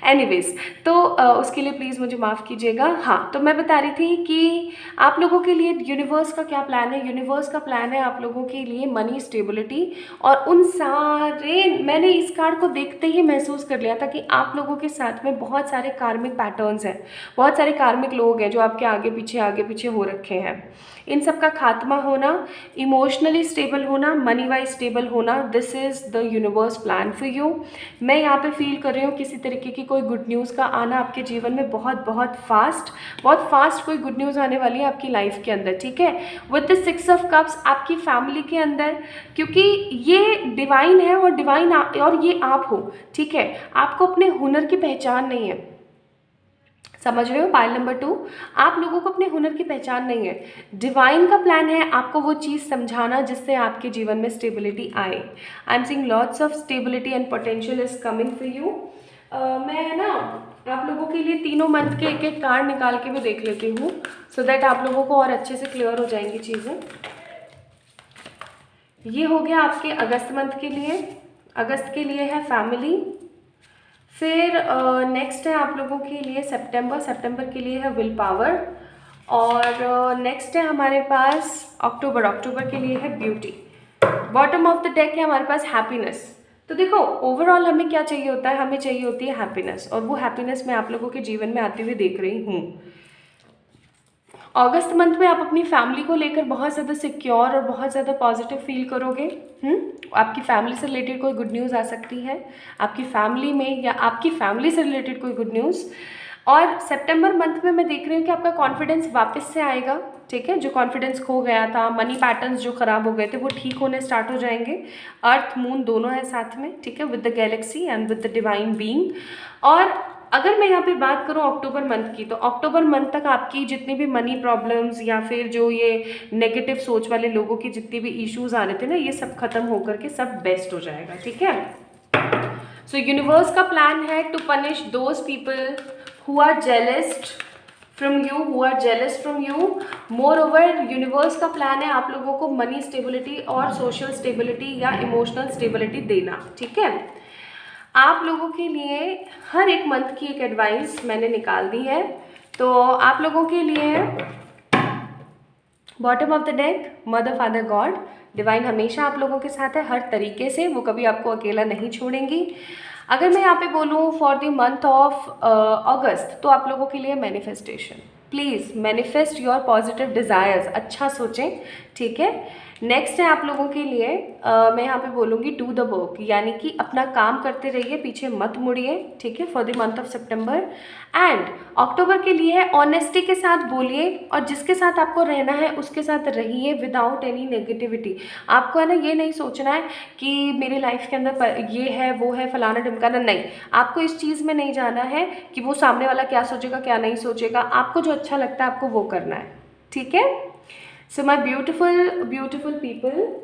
एनीवेज, तो उसके लिए प्लीज़ मुझे माफ़ कीजिएगा। हाँ, तो मैं बता रही थी कि आप लोगों के लिए यूनिवर्स का क्या प्लान है। यूनिवर्स का प्लान है आप लोगों के लिए मनी स्टेबिलिटी, और उन सारे, मैंने इस कार्ड को देखते ही महसूस कर लिया था कि आप लोगों के साथ में बहुत सारे कार्मिक पैटर्न्स हैं, बहुत सारे कार्मिक लोग हैं जो आपके आगे पीछे हो रखे हैं। इन सब का खात्मा होना, इमोशनली स्टेबल होना, मनी वाइज स्टेबल होना, this is the universe plan for you. मैं यहाँ पे फील कर रही हूँ किसी तरीके की कोई गुड न्यूज़ का आना आपके जीवन में, बहुत फास्ट कोई गुड न्यूज़ आने वाली है आपकी लाइफ के अंदर, ठीक है। विद द 6 ऑफ कप्स आपकी फैमिली के अंदर, क्योंकि ये डिवाइन है और डिवाइन और ये आप हो, ठीक है। आपको अपने हुनर की पहचान नहीं है, समझ रहे हो? पाइल नंबर 2, आप लोगों को अपने हुनर की पहचान नहीं है। डिवाइन का प्लान है आपको वो चीज़ समझाना जिससे आपके जीवन में स्टेबिलिटी आए। आई am seeing lots of stability and potential is coming for you. मैं ना आप लोगों के लिए तीनों मंथ के एक कार्ड निकाल के भी देख लेती हूँ, सो दैट आप लोगों को और अच्छे से क्लियर हो जाएंगी चीज़ें। ये हो गया आपके अगस्त मंथ के लिए। अगस्त के लिए है फैमिली। फिर नेक्स्ट है आप लोगों के लिए सितंबर के लिए है विल पावर। और नेक्स्ट है हमारे पास अक्टूबर के लिए है beauty. Bottom of the deck है हमारे पास हैप्पीनेस। तो देखो ओवरऑल हमें क्या चाहिए होता है, हमें चाहिए होती है हैप्पीनेस, और वो हैप्पीनेस मैं आप लोगों के जीवन में आते हुए देख रही हूँ। अगस्त मंथ में आप अपनी फैमिली को लेकर बहुत ज़्यादा सिक्योर और बहुत ज़्यादा पॉजिटिव फील करोगे। आपकी फैमिली से रिलेटेड कोई गुड न्यूज़ आ सकती है आपकी फैमिली में, या आपकी फैमिली से रिलेटेड कोई गुड न्यूज़। और सितंबर मंथ में मैं देख रही हूँ कि आपका कॉन्फिडेंस वापस से आएगा, ठीक है। जो कॉन्फिडेंस खो गया था, मनी पैटर्न्स जो ख़राब हो गए थे, वो ठीक होने स्टार्ट हो जाएंगे। अर्थ मून दोनों है साथ में, ठीक है, with the Galaxy and with the divine being. और अगर मैं यहाँ पे बात करूँ अक्टूबर मंथ की, तो अक्टूबर मंथ तक आपकी जितनी भी मनी प्रॉब्लम्स या फिर जो ये नेगेटिव सोच वाले लोगों की जितनी भी इश्यूज आ रहे थे ना, ये सब खत्म होकर के सब बेस्ट हो जाएगा, ठीक है। सो यूनिवर्स का प्लान है to punish those people who are jealous from you, moreover universe का प्लान है आप लोगों को मनी स्टेबिलिटी और सोशल स्टेबिलिटी या इमोशनल स्टेबिलिटी देना, ठीक है। आप लोगों के लिए हर एक मंथ की एक एडवाइस मैंने निकाल दी है। तो आप लोगों के लिए bottom of the deck mother father God, divine हमेशा आप लोगों के साथ है हर तरीके से, वो कभी आपको अकेला नहीं छोड़ेंगी। अगर मैं यहाँ पे बोलूँ फॉर द मंथ ऑफ अगस्त, तो आप लोगों के लिए manifestation, please manifest your positive desires, अच्छा सोचें, ठीक है। नेक्स्ट है आप लोगों के लिए मैं यहाँ पे बोलूँगी डू द वर्क, यानी कि अपना काम करते रहिए, पीछे मत मुड़िए, ठीक है, for the month of September. And October के लिए है ऑनेस्टी के साथ बोलिए, और जिसके साथ आपको रहना है उसके साथ रहिए विदाउट एनी नेगेटिविटी। आपको है ना ये नहीं सोचना है कि मेरी लाइफ के अंदर ये है वो है फलाना ढिमकाना, नहीं, आपको इस चीज़ में नहीं जाना है कि वो सामने वाला क्या सोचेगा क्या नहीं सोचेगा, आपको जो अच्छा लगता है आपको वो करना है, ठीक है। सो माई ब्यूटिफुल पीपल,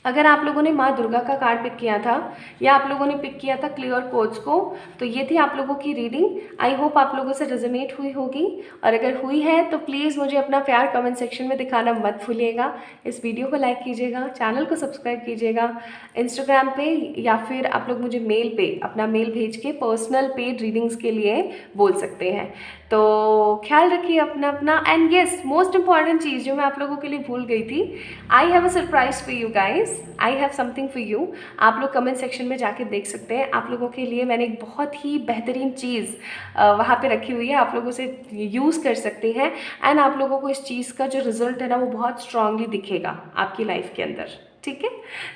अगर आप लोगों ने माँ दुर्गा का कार्ड पिक किया था या आप लोगों ने पिक किया था क्लियर कोड्स को, तो ये थी आप लोगों की रीडिंग। आई होप आप लोगों से रेजोनेट हुई होगी, और अगर हुई है तो प्लीज़ मुझे अपना प्यार कमेंट सेक्शन में दिखाना मत भूलिएगा। इस वीडियो को लाइक कीजिएगा, चैनल को सब्सक्राइब कीजिएगा, इंस्टाग्राम पे या फिर आप लोग मुझे मेल पे अपना मेल भेज के पर्सनल पेड रीडिंग्स के लिए बोल सकते हैं। तो ख्याल रखिए अपना। एंड येस, मोस्ट इंपॉर्टेंट चीज़ जो मैं आप लोगों के लिए भूल गई थी, I have a surprise for you guys, I have something for you. आप लोग कमेंट सेक्शन में जाके देख सकते हैं, आप लोगों के लिए मैंने एक बहुत ही बेहतरीन चीज़ वहाँ पे रखी हुई है, आप लोग उसे यूज़ कर सकते हैं। एंड आप लोगों को इस चीज़ का जो रिजल्ट है ना वो बहुत स्ट्रांगली दिखेगा आपकी लाइफ के अंदर, ठीक है।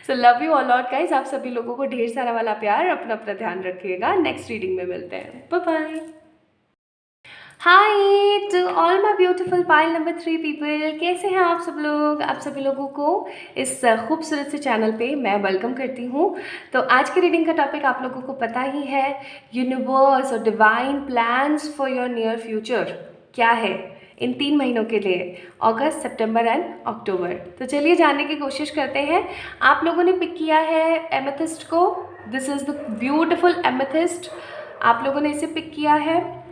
So love you all lot guys, आप सभी लोगों को ढेर सारा वाला प्यार, अपना अपना ध्यान रखिएगा। नेक्स्ट रीडिंग में मिलते हैं, bye bye. Hi to all my beautiful pile number 3 people, कैसे हैं आप सब लोग। आप सभी लोगों को इस खूबसूरत से चैनल पे मैं वेलकम करती हूँ। तो आज की रीडिंग का टॉपिक आप लोगों को पता ही है, यूनिवर्स और divine plans for your near future क्या है इन 3 महीनों के लिए, अगस्त, सितंबर एंड अक्टूबर। तो चलिए जानने की कोशिश करते हैं। आप लोगों ने पिक किया है एमेथिस्ट को, this is the beautiful amethyst, आप लोगों ने इसे पिक किया है।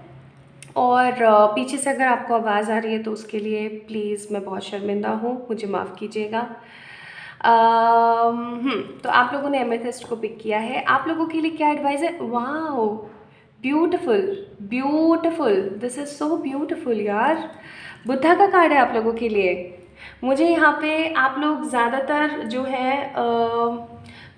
और पीछे से अगर आपको आवाज़ आ रही है तो उसके लिए प्लीज़ मैं बहुत शर्मिंदा हूँ, मुझे माफ़ कीजिएगा। तो आप लोगों ने एमेथिस्ट को पिक किया है, आप लोगों के लिए क्या एडवाइस है। Wow, beautiful beautiful, this is so beautiful यार। बुद्धा का कार्ड है आप लोगों के लिए। मुझे यहाँ पे आप लोग ज़्यादातर जो है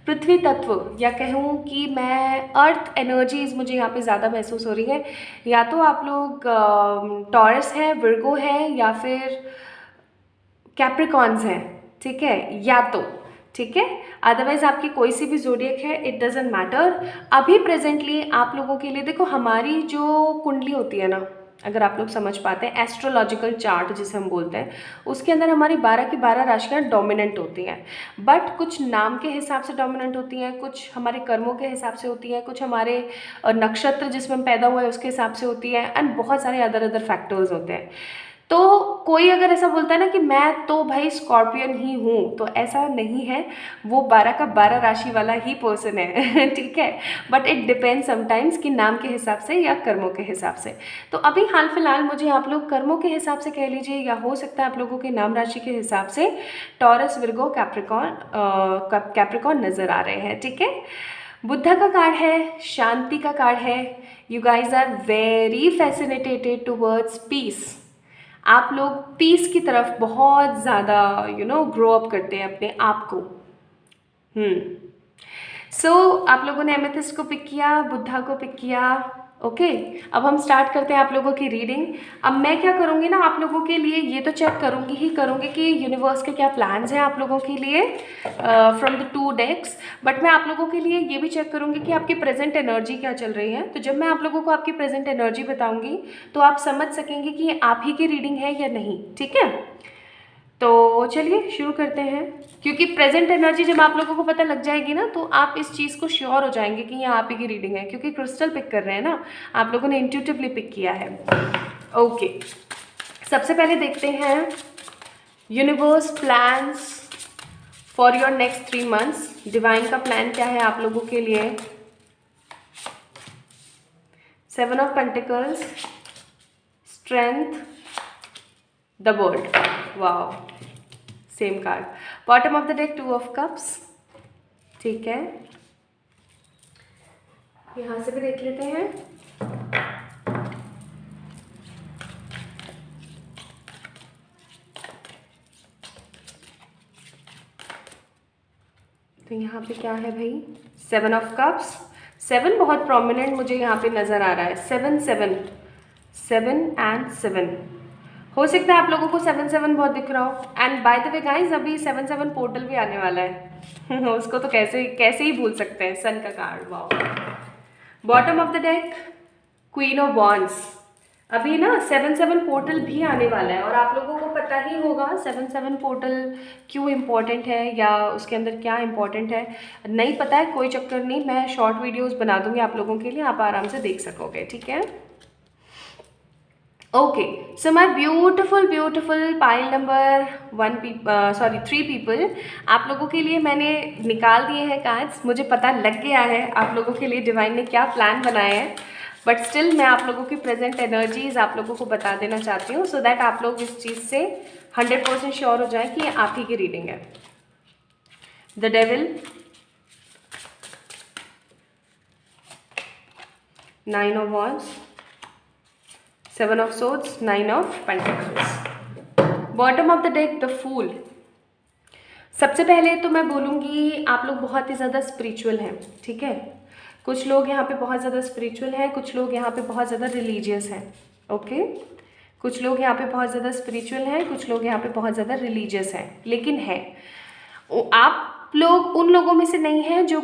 पृथ्वी तत्व, या कहूँ कि मैं अर्थ एनर्जीज़ मुझे यहाँ पे ज़्यादा महसूस हो रही है। या तो आप लोग टॉरस है, विर्गो है, या फिर कैप्रिकॉन्स हैं, ठीक है, या तो ठीक है, अदरवाइज आपकी कोई सी भी ज़ोडिएक है, इट डजेंट मैटर। अभी प्रेजेंटली आप लोगों के लिए देखो, हमारी जो कुंडली होती है ना, अगर आप लोग समझ पाते हैं, एस्ट्रोलॉजिकल चार्ट जिसे हम बोलते हैं, उसके अंदर हमारी 12 की 12 राशियाँ डोमिनेंट होती हैं। बट कुछ नाम के हिसाब से डोमिनेंट होती हैं, कुछ हमारे कर्मों के हिसाब से होती हैं, कुछ हमारे नक्षत्र जिसमें हम पैदा हुए उसके हिसाब से होती है, एंड बहुत सारे अदर फैक्टर्स होते हैं। तो कोई अगर ऐसा बोलता है ना कि मैं तो भाई स्कॉर्पियन ही हूँ, तो ऐसा नहीं है, वो 12 का 12 राशि वाला ही पर्सन है ठीक है। बट इट डिपेंड्स समटाइम्स कि नाम के हिसाब से या कर्मों के हिसाब से। तो अभी हाल फिलहाल मुझे आप लोग कर्मों के हिसाब से कह लीजिए, या हो सकता है आप लोगों के नाम राशि के हिसाब से टॉरस, विर्गो, कैप्रिकॉन नज़र आ रहे हैं, ठीक है। बुद्धा का कार्ड है, शांति का कार्ड है। You guys are very fascinated towards peace. आप लोग पीस की तरफ बहुत ज़्यादा ग्रो अप करते हैं अपने आप को। सो आप लोगों ने एमेथिस्ट को पिक किया, बुद्धा को पिक किया, ओके। अब हम स्टार्ट करते हैं आप लोगों की रीडिंग। अब मैं क्या करूँगी ना, आप लोगों के लिए ये तो चेक करूँगी कि यूनिवर्स के क्या प्लान्स हैं आप लोगों के लिए फ्रॉम द 2 डेक्स। बट मैं आप लोगों के लिए ये भी चेक करूँगी कि आपकी प्रेजेंट एनर्जी क्या चल रही है। तो जब मैं आप लोगों को आपकी प्रेजेंट एनर्जी बताऊँगी तो आप समझ सकेंगे कि ये आप ही की रीडिंग है या नहीं, ठीक है। तो चलिए शुरू करते हैं, क्योंकि प्रेजेंट एनर्जी जब आप लोगों को पता लग जाएगी ना, तो आप इस चीज़ को श्योर हो जाएंगे कि ये आप ही की रीडिंग है, क्योंकि क्रिस्टल पिक कर रहे हैं ना, आप लोगों ने इंट्यूटिवली पिक किया है, ओके। सबसे पहले देखते हैं universe plans for your next 3 months. Divine का प्लान क्या है आप लोगों के लिए। 7 of pentacles, strength, the world, wow, same card. Bottom of the deck 2 of cups, ठीक है। यहाँ से भी देख लेते हैं। तो यहाँ पे क्या है भाई, 7 ऑफ कप्स। 7 बहुत प्रोमिनेंट मुझे यहाँ पे नज़र आ रहा है। 7 7 7 एंड 7, हो सकता है आप लोगों को 7 7 बहुत दिख रहा हो। And by the way guys, अभी 7 7 पोर्टल भी आने वाला है उसको तो कैसे कैसे ही भूल सकते हैं, सन का card. Wow. Bottom of the deck, queen of wands. अभी ना 7 7 पोर्टल भी आने वाला है और आप लोगों को पता ही होगा 7 7 पोर्टल क्यों इम्पोर्टेंट है या उसके अंदर क्या इम्पोर्टेंट है। नहीं पता है, कोई चक्कर नहीं, मैं शॉर्ट वीडियोस बना दूंगी आप लोगों के लिए, आप आराम से देख सकोगे, ठीक है। Okay, so my beautiful pile number 3 people, आप लोगों के लिए मैंने निकाल दिए हैं कार्ड्स। मुझे पता लग गया है आप लोगों के लिए डिवाइन ने क्या प्लान बनाए हैं, बट स्टिल मैं आप लोगों की प्रेजेंट एनर्जीज आप लोगों को बता देना चाहती हूँ, सो दैट आप लोग इस चीज़ से 100% श्योर हो जाए कि ये आप ही की रीडिंग है। The devil, 9 of wands, 7 of swords, 9 of pentacles. Bottom of the deck, the fool. सबसे पहले तो मैं बोलूँगी आप लोग बहुत ही ज़्यादा स्पिरिचुअल हैं, ठीक है। कुछ लोग यहाँ पे बहुत ज़्यादा स्पिरिचुअल हैं, कुछ लोग यहाँ पे बहुत ज़्यादा रिलीजियस हैं, ओके। कुछ लोग यहाँ पे बहुत ज़्यादा स्पिरिचुअल हैं, कुछ लोग यहाँ पे बहुत ज़्यादा रिलीजियस हैं, लेकिन है आप लोग उन लोगों में से नहीं हैं जो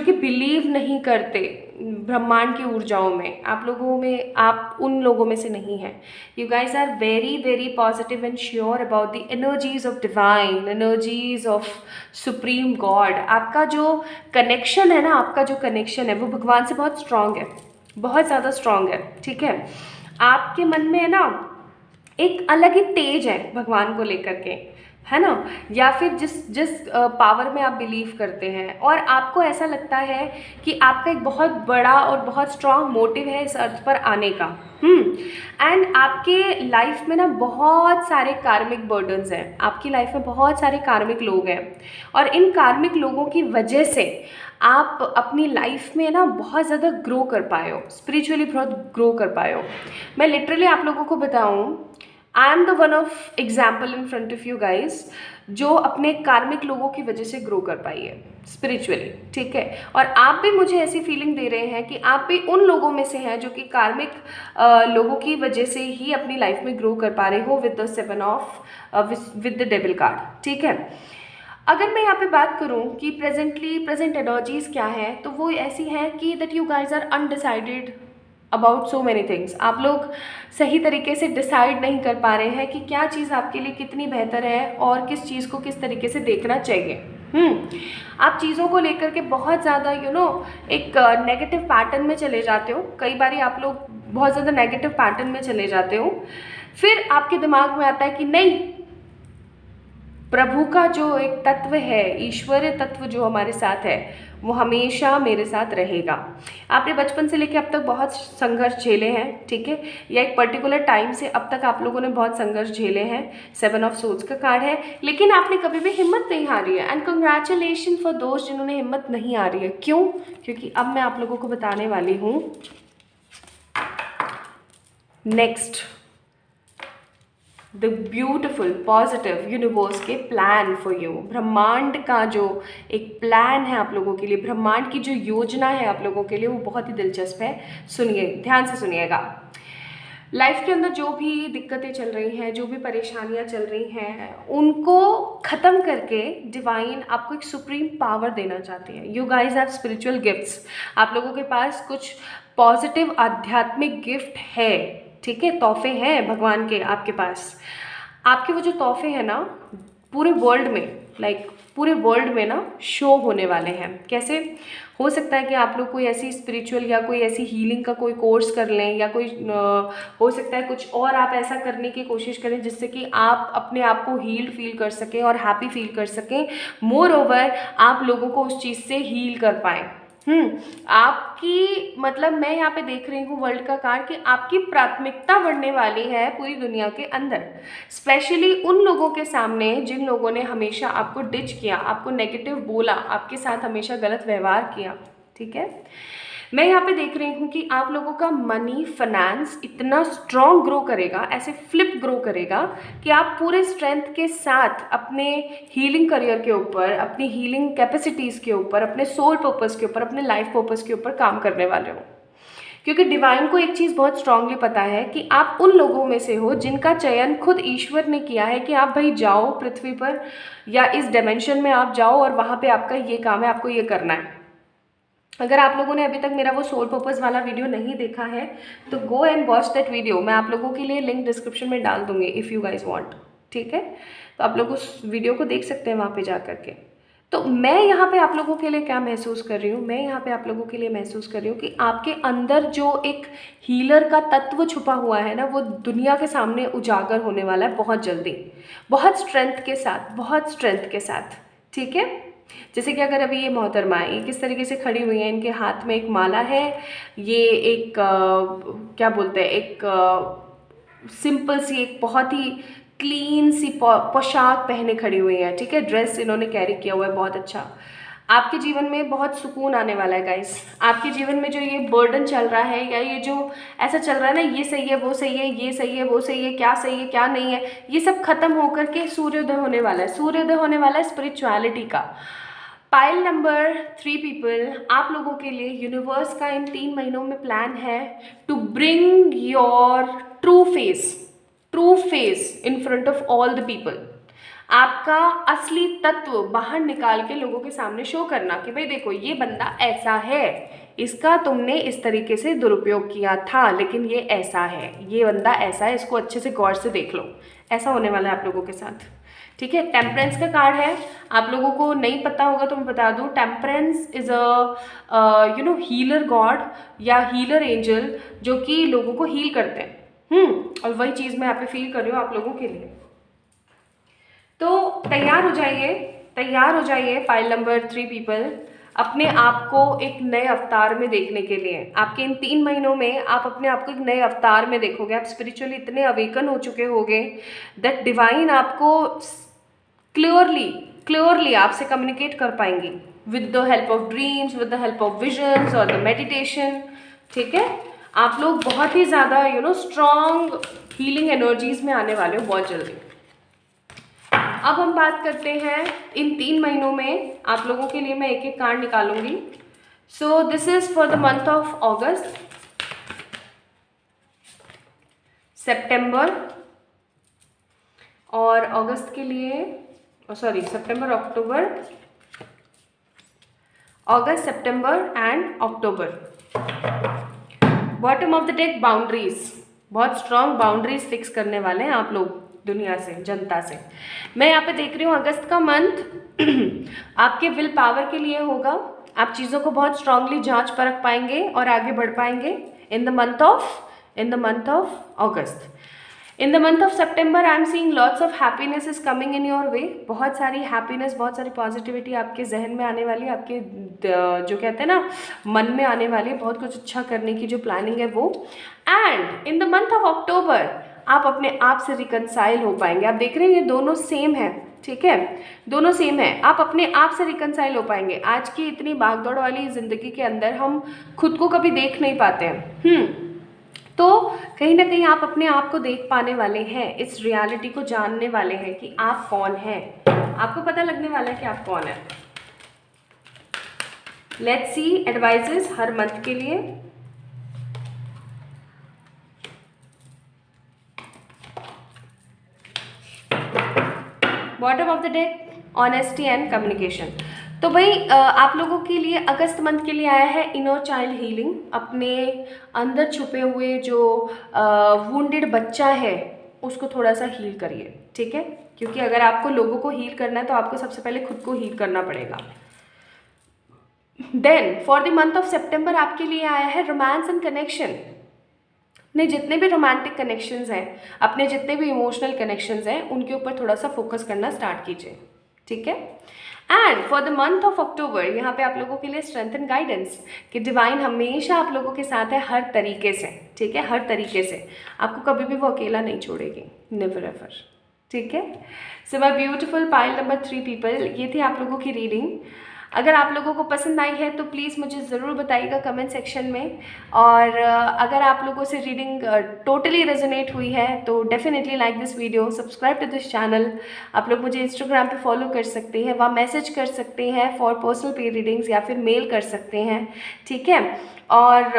कि बिलीव नहीं करते ब्रह्मांड की ऊर्जाओं में। आप उन लोगों में से नहीं हैं। You guys are very positive and sure about the energies of divine, energies of supreme God. आपका जो कनेक्शन है ना, आपका जो कनेक्शन है वो भगवान से बहुत स्ट्रांग है, बहुत ज़्यादा स्ट्रांग है, ठीक है। आपके मन में है ना एक अलग ही तेज है भगवान को लेकर के, है ना, या फिर जिस पावर में आप बिलीव करते हैं, और आपको ऐसा लगता है कि आपका एक बहुत बड़ा और बहुत स्ट्रांग मोटिव है इस अर्थ पर आने का। एंड आपके लाइफ में ना बहुत सारे कार्मिक बर्डन्स हैं, आपकी लाइफ में बहुत सारे कार्मिक लोग हैं, और इन कार्मिक लोगों की वजह से आप अपनी लाइफ में ना बहुत ज़्यादा ग्रो कर पाए हो, स्पिरिचुअली बहुत ग्रो कर पाए हो। मैं लिटरली आप लोगों को बताऊँ, I am the one of example in front of you guys, जो अपने कार्मिक लोगों की वजह से ग्रो कर पाई है स्पिरिचुअली, ठीक है। और आप भी मुझे ऐसी फीलिंग दे रहे हैं कि आप भी उन लोगों में से हैं जो कि कार्मिक लोगों की वजह से ही अपनी लाइफ में ग्रो कर पा रहे हो with the 7 of with the devil card, ठीक है। अगर मैं यहाँ पे बात करूँ कि प्रेजेंट एनर्जीज क्या है, तो वो ऐसी हैं कि that you guys are undecided about so many things. आप लोग सही तरीके से डिसाइड नहीं कर पा रहे हैं कि क्या चीज़ आपके लिए कितनी बेहतर है और किस चीज़ को किस तरीके से देखना चाहिए। आप चीज़ों को लेकर के बहुत ज़्यादा एक नेगेटिव पैटर्न में चले जाते हो। कई बार आप लोग बहुत ज़्यादा नेगेटिव पैटर्न में चले जाते हो, फिर आपके दिमाग में आता है कि नहीं, प्रभु का जो एक तत्व है, ईश्वरीय तत्व जो हमारे साथ है, वो हमेशा मेरे साथ रहेगा। आपने बचपन से लेकर अब तक बहुत संघर्ष झेले हैं, ठीक है, या एक पर्टिकुलर टाइम से अब तक आप लोगों ने बहुत संघर्ष झेले हैं। 7 ऑफ सोर्ड्स का कार्ड है, लेकिन आपने कभी भी हिम्मत नहीं हारी है। एंड कंग्रेचुलेशन फॉर दोस्त जिन्होंने हिम्मत नहीं हारी है। क्यों? क्योंकि अब मैं आप लोगों को बताने वाली हूँ next the beautiful positive universe के प्लान फॉर यू। ब्रह्मांड का जो एक प्लान है आप लोगों के लिए, ब्रह्मांड की जो योजना है आप लोगों के लिए, वो बहुत ही दिलचस्प है। सुनिए, ध्यान से सुनिएगा। लाइफ के अंदर जो भी दिक्कतें चल रही हैं, जो भी परेशानियां चल रही हैं, उनको ख़त्म करके डिवाइन आपको एक सुप्रीम पावर देना चाहती है। You guys have spiritual gifts. आप लोगों के पास कुछ पॉजिटिव आध्यात्मिक गिफ्ट है, ठीक है, तोहफे हैं भगवान के आपके पास। आपके वो जो तोहफे हैं ना, पूरे वर्ल्ड में पूरे वर्ल्ड में ना शो होने वाले हैं। कैसे? हो सकता है कि आप लोग कोई ऐसी स्पिरिचुअल या कोई ऐसी हीलिंग का कोई कोर्स कर लें, या कोई हो सकता है कुछ और आप ऐसा करने की कोशिश करें जिससे कि आप अपने आप को हील फील कर सकें और हैप्पी फील कर सकें। मोर ओवर आप लोगों को उस चीज़ से हील कर पाएँ। आपकी मैं यहाँ पे देख रही हूँ वर्ल्ड का कार्ड कि आपकी प्राथमिकता बढ़ने वाली है पूरी दुनिया के अंदर, स्पेशली उन लोगों के सामने जिन लोगों ने हमेशा आपको डिच किया, आपको नेगेटिव बोला, आपके साथ हमेशा गलत व्यवहार किया, ठीक है। मैं यहाँ पे देख रही हूँ कि आप लोगों का मनी फाइनेंस इतना स्ट्रॉन्ग ग्रो करेगा, ऐसे फ्लिप ग्रो करेगा कि आप पूरे स्ट्रेंथ के साथ अपने हीलिंग करियर के ऊपर, अपनी हीलिंग कैपेसिटीज़ के ऊपर, अपने सोल पर्पस के ऊपर, अपने लाइफ पर्पस के ऊपर काम करने वाले हो। क्योंकि डिवाइन को एक चीज़ बहुत स्ट्रांगली पता है कि आप उन लोगों में से हो जिनका चयन खुद ईश्वर ने किया है कि आप भाई जाओ पृथ्वी पर या इस डायमेंशन में आप जाओ और वहाँ पे आपका ये काम है, आपको ये करना है। अगर आप लोगों ने अभी तक मेरा वो सोल पर्पस वाला वीडियो नहीं देखा है तो go and watch that video. मैं आप लोगों के लिए लिंक डिस्क्रिप्शन में डाल दूंगी इफ़ यू गाइज वांट, ठीक है। तो आप लोग उस वीडियो को देख सकते हैं वहाँ पे जा करके। तो मैं यहाँ पे आप लोगों के लिए क्या महसूस कर रही हूँ, मैं यहाँ पे आप लोगों के लिए महसूस कर रही हूँ कि आपके अंदर जो एक हीलर का तत्व छुपा हुआ है ना, वो दुनिया के सामने उजागर होने वाला है बहुत जल्दी, बहुत स्ट्रेंथ के साथ, बहुत स्ट्रेंथ के साथ, ठीक है। जैसे कि अगर अभी ये मोहतरमा ये किस तरीके से खड़ी हुई हैं, इनके हाथ में एक माला है, ये एक क्या बोलते हैं, एक सिंपल सी, एक बहुत ही क्लीन सी पोशाक पहने खड़ी हुई हैं, ठीक है। ड्रेस इन्होंने कैरी किया हुआ है बहुत अच्छा। आपके जीवन में बहुत सुकून आने वाला है गाइस। आपके जीवन में जो ये बर्डन चल रहा है या ये जो ऐसा चल रहा है ना, ये सही है वो सही है, ये सही है वो सही है, क्या सही है क्या नहीं है, ये सब खत्म होकर के सूर्योदय होने वाला है, सूर्योदय होने वाला है स्पिरिचुअलिटी का। पाइल नंबर 3 पीपल, आप लोगों के लिए यूनिवर्स का इन 3 महीनों में प्लान है to bring your true face in front of all the people. आपका असली तत्व बाहर निकाल के लोगों के सामने शो करना कि भाई देखो ये बंदा ऐसा है, इसका तुमने इस तरीके से दुरुपयोग किया था लेकिन ये ऐसा है, ये बंदा ऐसा है, इसको अच्छे से गौर से देख लो। ऐसा होने वाला है आप लोगों के साथ, ठीक है। टेम्परेंस का कार्ड है, आप लोगों को नहीं पता होगा तो मैं बता दूं, temperance is a healer God या हीलर एंजल जो कि लोगों को हील करते हैं। और वही चीज़ मैं यहाँ पे फील कर रही हूँ आप लोगों के लिए। तो तैयार हो जाइए पाइल नंबर 3 पीपल, अपने आप को एक नए अवतार में देखने के लिए। आपके इन 3 महीनों में आप अपने आप को एक नए अवतार में देखोगे। आप स्पिरिचुअली इतने अवेकन हो चुके होगे दैट डिवाइन आपको क्लियरली आपसे कम्युनिकेट कर पाएंगी with the help of dreams, with the help of visions और द मेडिटेशन, ठीक है। आप लोग बहुत ही ज़्यादा स्ट्रॉन्ग हीलिंग एनर्जीज में आने वाले हो बहुत जल्दी। अब हम बात करते हैं इन 3 महीनों में आप लोगों के लिए मैं एक एक कार्ड निकालूंगी। So this is for the month of August, सितंबर और अगस्त के लिए, सितंबर अक्टूबर, August September and October. Bottom of the deck boundaries, बहुत स्ट्रॉन्ग बाउंड्रीज फिक्स करने वाले हैं आप लोग दुनिया से, जनता से। मैं यहाँ पे देख रही हूँ अगस्त का मंथ आपके विल पावर के लिए होगा। आप चीज़ों को बहुत स्ट्रांगली जांच परख पाएंगे और आगे बढ़ पाएंगे in the month of August. In the month of September I am seeing lots of happiness is coming in your way. बहुत सारी हैप्पीनेस, बहुत सारी पॉजिटिविटी आपके जहन में आने वाली है, आपके जो कहते हैं ना मन में आने वाली है, बहुत कुछ अच्छा करने की जो प्लानिंग है वो। And in the month of October आप अपने आप से रिकनसाइल हो पाएंगे। आप देख रहे हैं ये दोनों सेम है, ठीक है, दोनों सेम है। आप अपने आप से रिकनसाइल हो पाएंगे। आज की इतनी भागदौड़ वाली ज़िंदगी के अंदर हम खुद को कभी देख नहीं पाते हैं। तो कहीं ना कहीं आप अपने आप को देख पाने वाले हैं, इस रियलिटी को जानने वाले हैं कि आप कौन हैं। आपको पता लगने वाला है कि आप कौन है। Let's see advises her month के लिए। Bottom of the deck honesty and communication. तो भाई आप लोगों के लिए अगस्त मंथ के लिए आया है इनर चाइल्ड हीलिंग। अपने अंदर छुपे हुए जो वुंडेड बच्चा है उसको थोड़ा सा हील करिए, ठीक है। क्योंकि अगर आपको लोगों को हील करना है तो आपको सबसे पहले खुद को हील करना पड़ेगा। Then for the month of September आपके लिए आया है रोमांस एंड कनेक्शन। अपने जितने भी रोमांटिक कनेक्शंस हैं, अपने जितने भी इमोशनल कनेक्शंस हैं, उनके ऊपर थोड़ा सा फोकस करना स्टार्ट कीजिए, ठीक है। And for the month of October यहाँ पे आप लोगों के लिए स्ट्रेंथ एंड गाइडेंस कि डिवाइन हमेशा आप लोगों के साथ है हर तरीके से, ठीक है, हर तरीके से। आपको कभी भी वो अकेला नहीं छोड़ेगी, नेवर एवर, ठीक है। So my beautiful pile number 3 people, ये थी आप लोगों की रीडिंग। अगर आप लोगों को पसंद आई है तो प्लीज़ मुझे ज़रूर बताइएगा कमेंट सेक्शन में। और अगर आप लोगों से रीडिंग टोटली रेजोनेट हुई है तो definitely like this video, subscribe to this channel. आप लोग मुझे इंस्टाग्राम पे फॉलो कर सकते हैं, वहाँ मैसेज कर सकते हैं फॉर पर्सनल पे रीडिंग्स, या फिर मेल कर सकते हैं, ठीक है। और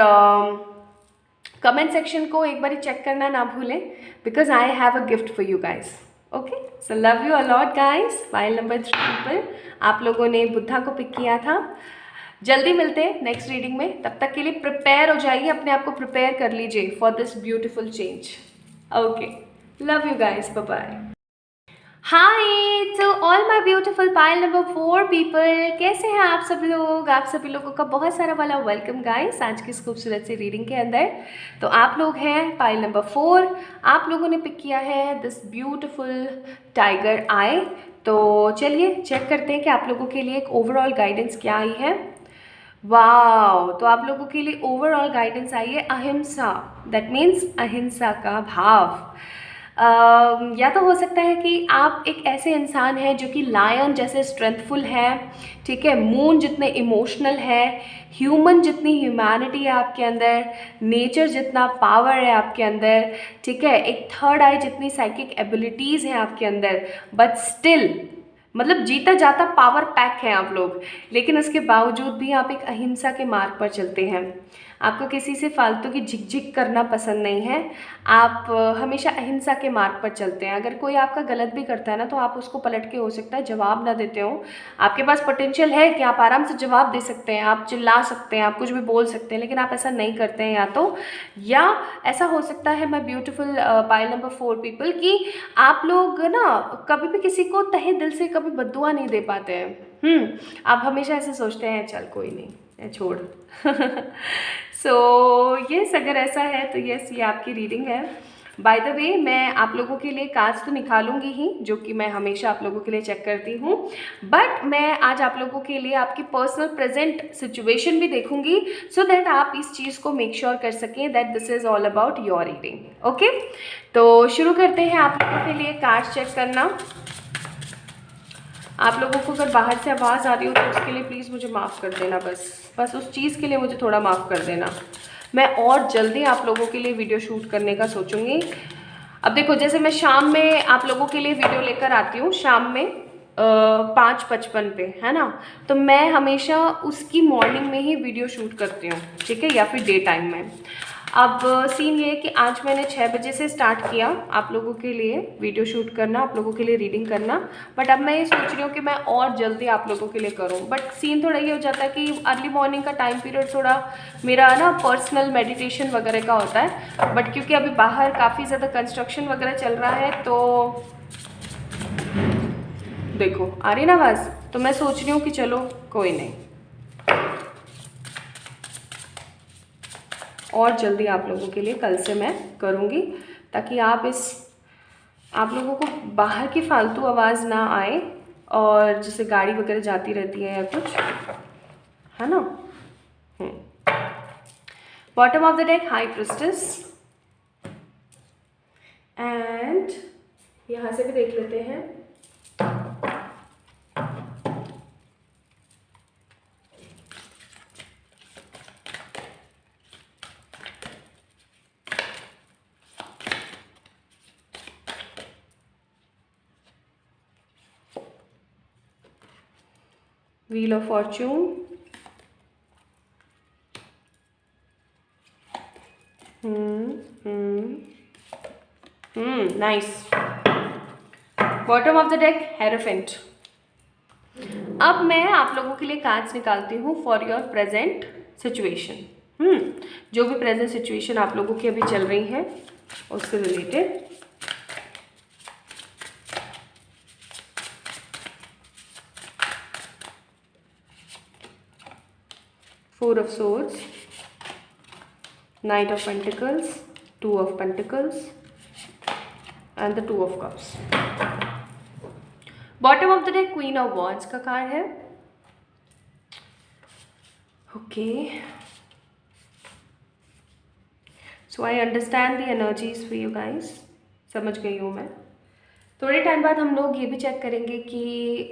कमेंट सेक्शन को एक बार चेक करना ना भूलें, because I have a gift for you guys. Okay, so love you a lot guys. File number 3 people, आप लोगों ने बुद्धा को पिक किया था। जल्दी मिलते हैं नेक्स्ट रीडिंग में, तब तक के लिए प्रिपेयर हो जाइए, अपने आप को प्रिपेयर कर लीजिए for this beautiful change. Okay, love you guys, bye bye. Hi to all my beautiful pile number 4 people, कैसे हैं आप सब लोग? आप सभी लोगों का बहुत सारा वाला वेलकम गाइस आज की इस खूबसूरत सी रीडिंग के अंदर। तो आप लोग हैं पाइल नंबर 4, आप लोगों ने पिक किया है दिस ब्यूटीफुल टाइगर आई। तो चलिए चेक करते हैं कि आप लोगों के लिए एक ओवरऑल गाइडेंस क्या आई है। वाओ, तो आप लोगों के लिए ओवरऑल गाइडेंस आई है अहिंसा, दैट मीन्स अहिंसा का भाव। या तो हो सकता है कि आप एक ऐसे इंसान हैं जो कि लायन जैसे स्ट्रेंथफुल है, ठीक है, मून जितने इमोशनल है, ह्यूमन जितनी ह्यूमैनिटी है आपके अंदर, नेचर जितना पावर है आपके अंदर, ठीक है, एक थर्ड आई जितनी साइकिक एबिलिटीज़ हैं आपके अंदर, बट स्टिल मतलब जीता जाता पावर पैक है आप लोग, लेकिन उसके बावजूद भी आप एक अहिंसा के मार्ग पर चलते हैं। आपको किसी से फालतू की झिकझिक करना पसंद नहीं है, आप हमेशा अहिंसा के मार्ग पर चलते हैं। अगर कोई आपका गलत भी करता है ना, तो आप उसको पलट के हो सकता है जवाब ना देते हो। आपके पास पोटेंशियल है कि आप आराम से जवाब दे सकते हैं, आप चिल्ला सकते हैं, आप कुछ भी बोल सकते हैं, लेकिन आप ऐसा नहीं करते हैं। या ऐसा हो सकता है my beautiful pile number 4 people कि आप लोग ना कभी भी किसी को तहे दिल से कभी बद्दुआ नहीं दे पाते हैं। आप हमेशा ऐसे सोचते हैं चल कोई नहीं, छोड़। सो यस, अगर ऐसा है तो यस, ये आपकी रीडिंग है। बाय द वे, मैं आप लोगों के लिए कार्ड्स तो निकालूंगी ही, जो कि मैं हमेशा आप लोगों के लिए चेक करती हूँ, बट मैं आज आप लोगों के लिए आपकी पर्सनल प्रेजेंट सिचुएशन भी देखूंगी, सो दैट आप इस चीज़ को मेक श्योर कर सकें that this is all about your reading. Okay, तो शुरू करते हैं आप लोगों के लिए कार्ड्स चेक करना। आप लोगों को अगर बाहर से आवाज़ आ रही हो तो उसके लिए प्लीज़ मुझे माफ़ कर देना, बस उस चीज़ के लिए मुझे थोड़ा माफ़ कर देना। मैं और जल्दी आप लोगों के लिए वीडियो शूट करने का सोचूंगी। अब देखो, जैसे मैं शाम में आप लोगों के लिए वीडियो लेकर आती हूँ, शाम में 5:55 पे, है ना, तो मैं हमेशा उसकी मॉर्निंग में ही वीडियो शूट करती हूँ, ठीक है, या फिर डे टाइम में। अब सीन ये है कि आज मैंने 6 बजे से स्टार्ट किया आप लोगों के लिए वीडियो शूट करना, आप लोगों के लिए रीडिंग करना, बट अब मैं ये सोच रही हूँ कि मैं और जल्दी आप लोगों के लिए करूँ। बट सीन थोड़ा ये हो जाता है कि अर्ली मॉर्निंग का टाइम पीरियड थोड़ा मेरा ना पर्सनल मेडिटेशन वगैरह का होता है, बट क्योंकि अभी बाहर काफ़ी ज़्यादा कंस्ट्रक्शन वगैरह चल रहा है, तो देखो आ रही ना आवाज़, तो मैं सोच रही हूँ कि चलो कोई नहीं, और जल्दी आप लोगों के लिए कल से मैं करूँगी, ताकि आप लोगों को बाहर की फालतू आवाज़ ना आए, और जैसे गाड़ी वगैरह जाती रहती है या कुछ, है ना। Bottom of the deck high priestess, and यहाँ से भी देख लेते हैं। Wheel of Fortune, nice. Bottom of the deck hierophant. अब मैं आप लोगों के लिए कार्ड्स निकालती हूँ फॉर योर प्रेजेंट सिचुएशन। जो भी प्रेजेंट सिचुएशन आप लोगों की अभी चल रही है उससे related. Four of Swords, Knight of Pentacles, Two of Pentacles, and the Two of Cups. Bottom of the deck Queen of Wands का कार्ड है। Okay, so I understand the energies for you guys. समझ गई हूँ मैं। थोड़े time बाद हम लोग ये भी चेक करेंगे कि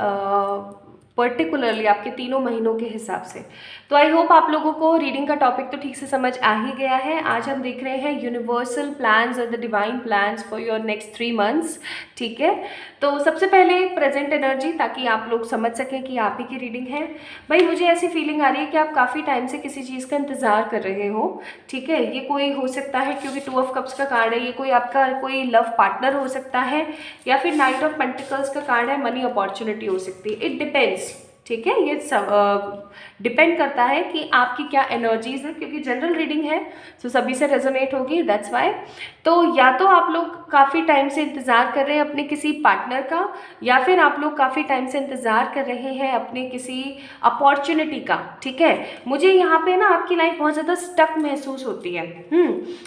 पर्टिकुलरली आपके 3 महीनों के हिसाब से। तो आई होप आप लोगों को रीडिंग का टॉपिक तो ठीक से समझ आ ही गया है। आज हम देख रहे हैं यूनिवर्सल प्लान्स और the divine plans for your next 3 months. ठीक है, तो सबसे पहले प्रेजेंट एनर्जी, ताकि आप लोग समझ सकें कि आप ही की रीडिंग है। भाई मुझे ऐसी फीलिंग आ रही है कि आप काफ़ी टाइम से किसी चीज़ का इंतज़ार कर रहे हो। ठीक है, ये कोई हो सकता है, क्योंकि 2 ऑफ कप्स का कार्ड है, ये कोई आपका कोई लव पार्टनर हो सकता है, या फिर नाइट ऑफ पेंटिकल्स का कार्ड है, मनी अपॉर्चुनिटी हो सकती है। It depends. ठीक है, ये डिपेंड करता है कि आपकी क्या एनर्जीज है, क्योंकि जनरल रीडिंग है तो सभी से रेजोनेट होगी, दैट्स वाई। तो या तो आप लोग काफ़ी टाइम से इंतज़ार कर रहे हैं अपने किसी पार्टनर का, या फिर आप लोग काफ़ी टाइम से इंतज़ार कर रहे हैं अपने किसी अपॉर्चुनिटी का। ठीक है, मुझे यहाँ पे ना आपकी लाइफ बहुत ज़्यादा स्टक महसूस होती है।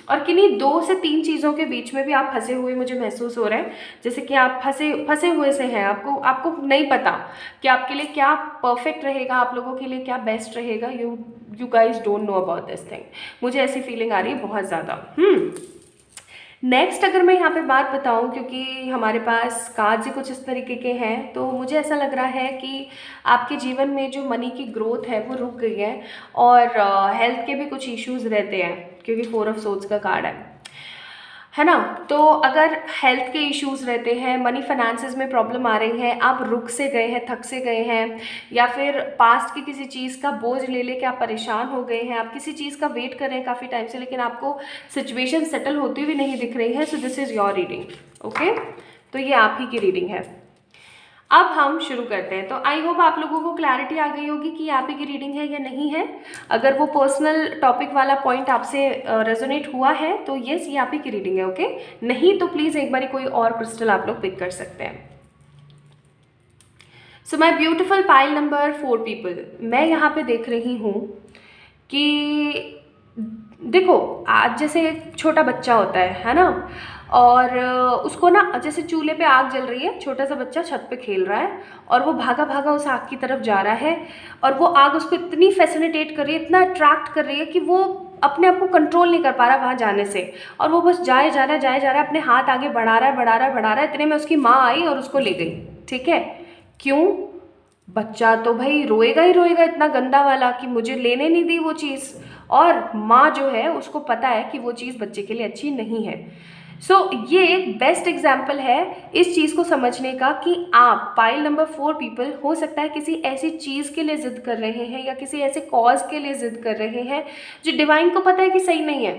और किन्हीं 2 से 3 चीज़ों के बीच में भी आप फंसे हुए मुझे महसूस हो रहे हैं। जैसे कि आप फंसे हुए से हैं, आपको नहीं पता कि आपके लिए क्या परफेक्ट रहेगा, आप लोगों के लिए क्या बेस्ट रहेगा। You guys don't know about this thing. मुझे ऐसी फीलिंग आ रही है बहुत ज़्यादा। नेक्स्ट अगर मैं यहाँ पे बात बताऊँ, क्योंकि हमारे पास कार्ड्स ही कुछ इस तरीके के हैं, तो मुझे ऐसा लग रहा है कि आपके जीवन में जो मनी की ग्रोथ है वो रुक गई है, और हेल्थ के भी कुछ इश्यूज रहते हैं, क्योंकि 4 ऑफ सोर्ड्स का कार्ड है ना। तो अगर हेल्थ के इश्यूज रहते हैं, मनी फाइनेंसेस में प्रॉब्लम आ रही है, आप रुक से गए हैं, थक से गए हैं, या फिर पास्ट की किसी चीज़ का बोझ ले लेके आप परेशान हो गए हैं, आप किसी चीज़ का वेट कर रहे हैं काफ़ी टाइम से, लेकिन आपको सिचुएशन सेटल होती हुई नहीं दिख रही है, so this is your reading. Okay, तो ये आप ही की रीडिंग है। अब हम शुरू करते हैं। तो आई होप आप लोगों को क्लैरिटी आ गई होगी कि आप ही की रीडिंग है या नहीं है। अगर वो पर्सनल टॉपिक वाला पॉइंट आपसे रेजोनेट हुआ है तो येस, ये आप ही की रीडिंग है। ओके, नहीं तो प्लीज़ एक बार कोई और क्रिस्टल आप लोग पिक कर सकते हैं। So my beautiful pile number 4 people, मैं यहाँ पे देख रही हूँ कि देखो, आज जैसे एक छोटा बच्चा होता है ना, और उसको ना जैसे चूल्हे पे आग जल रही है, छोटा सा बच्चा छत पे खेल रहा है, और वो भागा भागा उस आग की तरफ जा रहा है, और वो आग उसको इतनी फैसिनेटेट कर रही है, इतना अट्रैक्ट कर रही है कि वो अपने आप को कंट्रोल नहीं कर पा रहा वहाँ जाने से, और वो बस जाए जा रहा है, अपने हाथ आगे बढ़ा रहा है। इतने में उसकी माँ आई और उसको ले गई। ठीक है, क्यों? बच्चा तो भाई रोएगा ही रोएगा, इतना गंदा वाला कि मुझे लेने नहीं दी वो चीज़, और माँ जो है उसको पता है कि वो चीज़ बच्चे के लिए अच्छी नहीं है। ये एक बेस्ट एग्जाम्पल है इस चीज़ को समझने का कि आप पाइल नंबर 4 पीपल हो सकता है किसी ऐसी चीज़ के लिए ज़िद कर रहे हैं, या किसी ऐसे कॉज के लिए ज़िद कर रहे हैं जो डिवाइन को पता है कि सही नहीं है।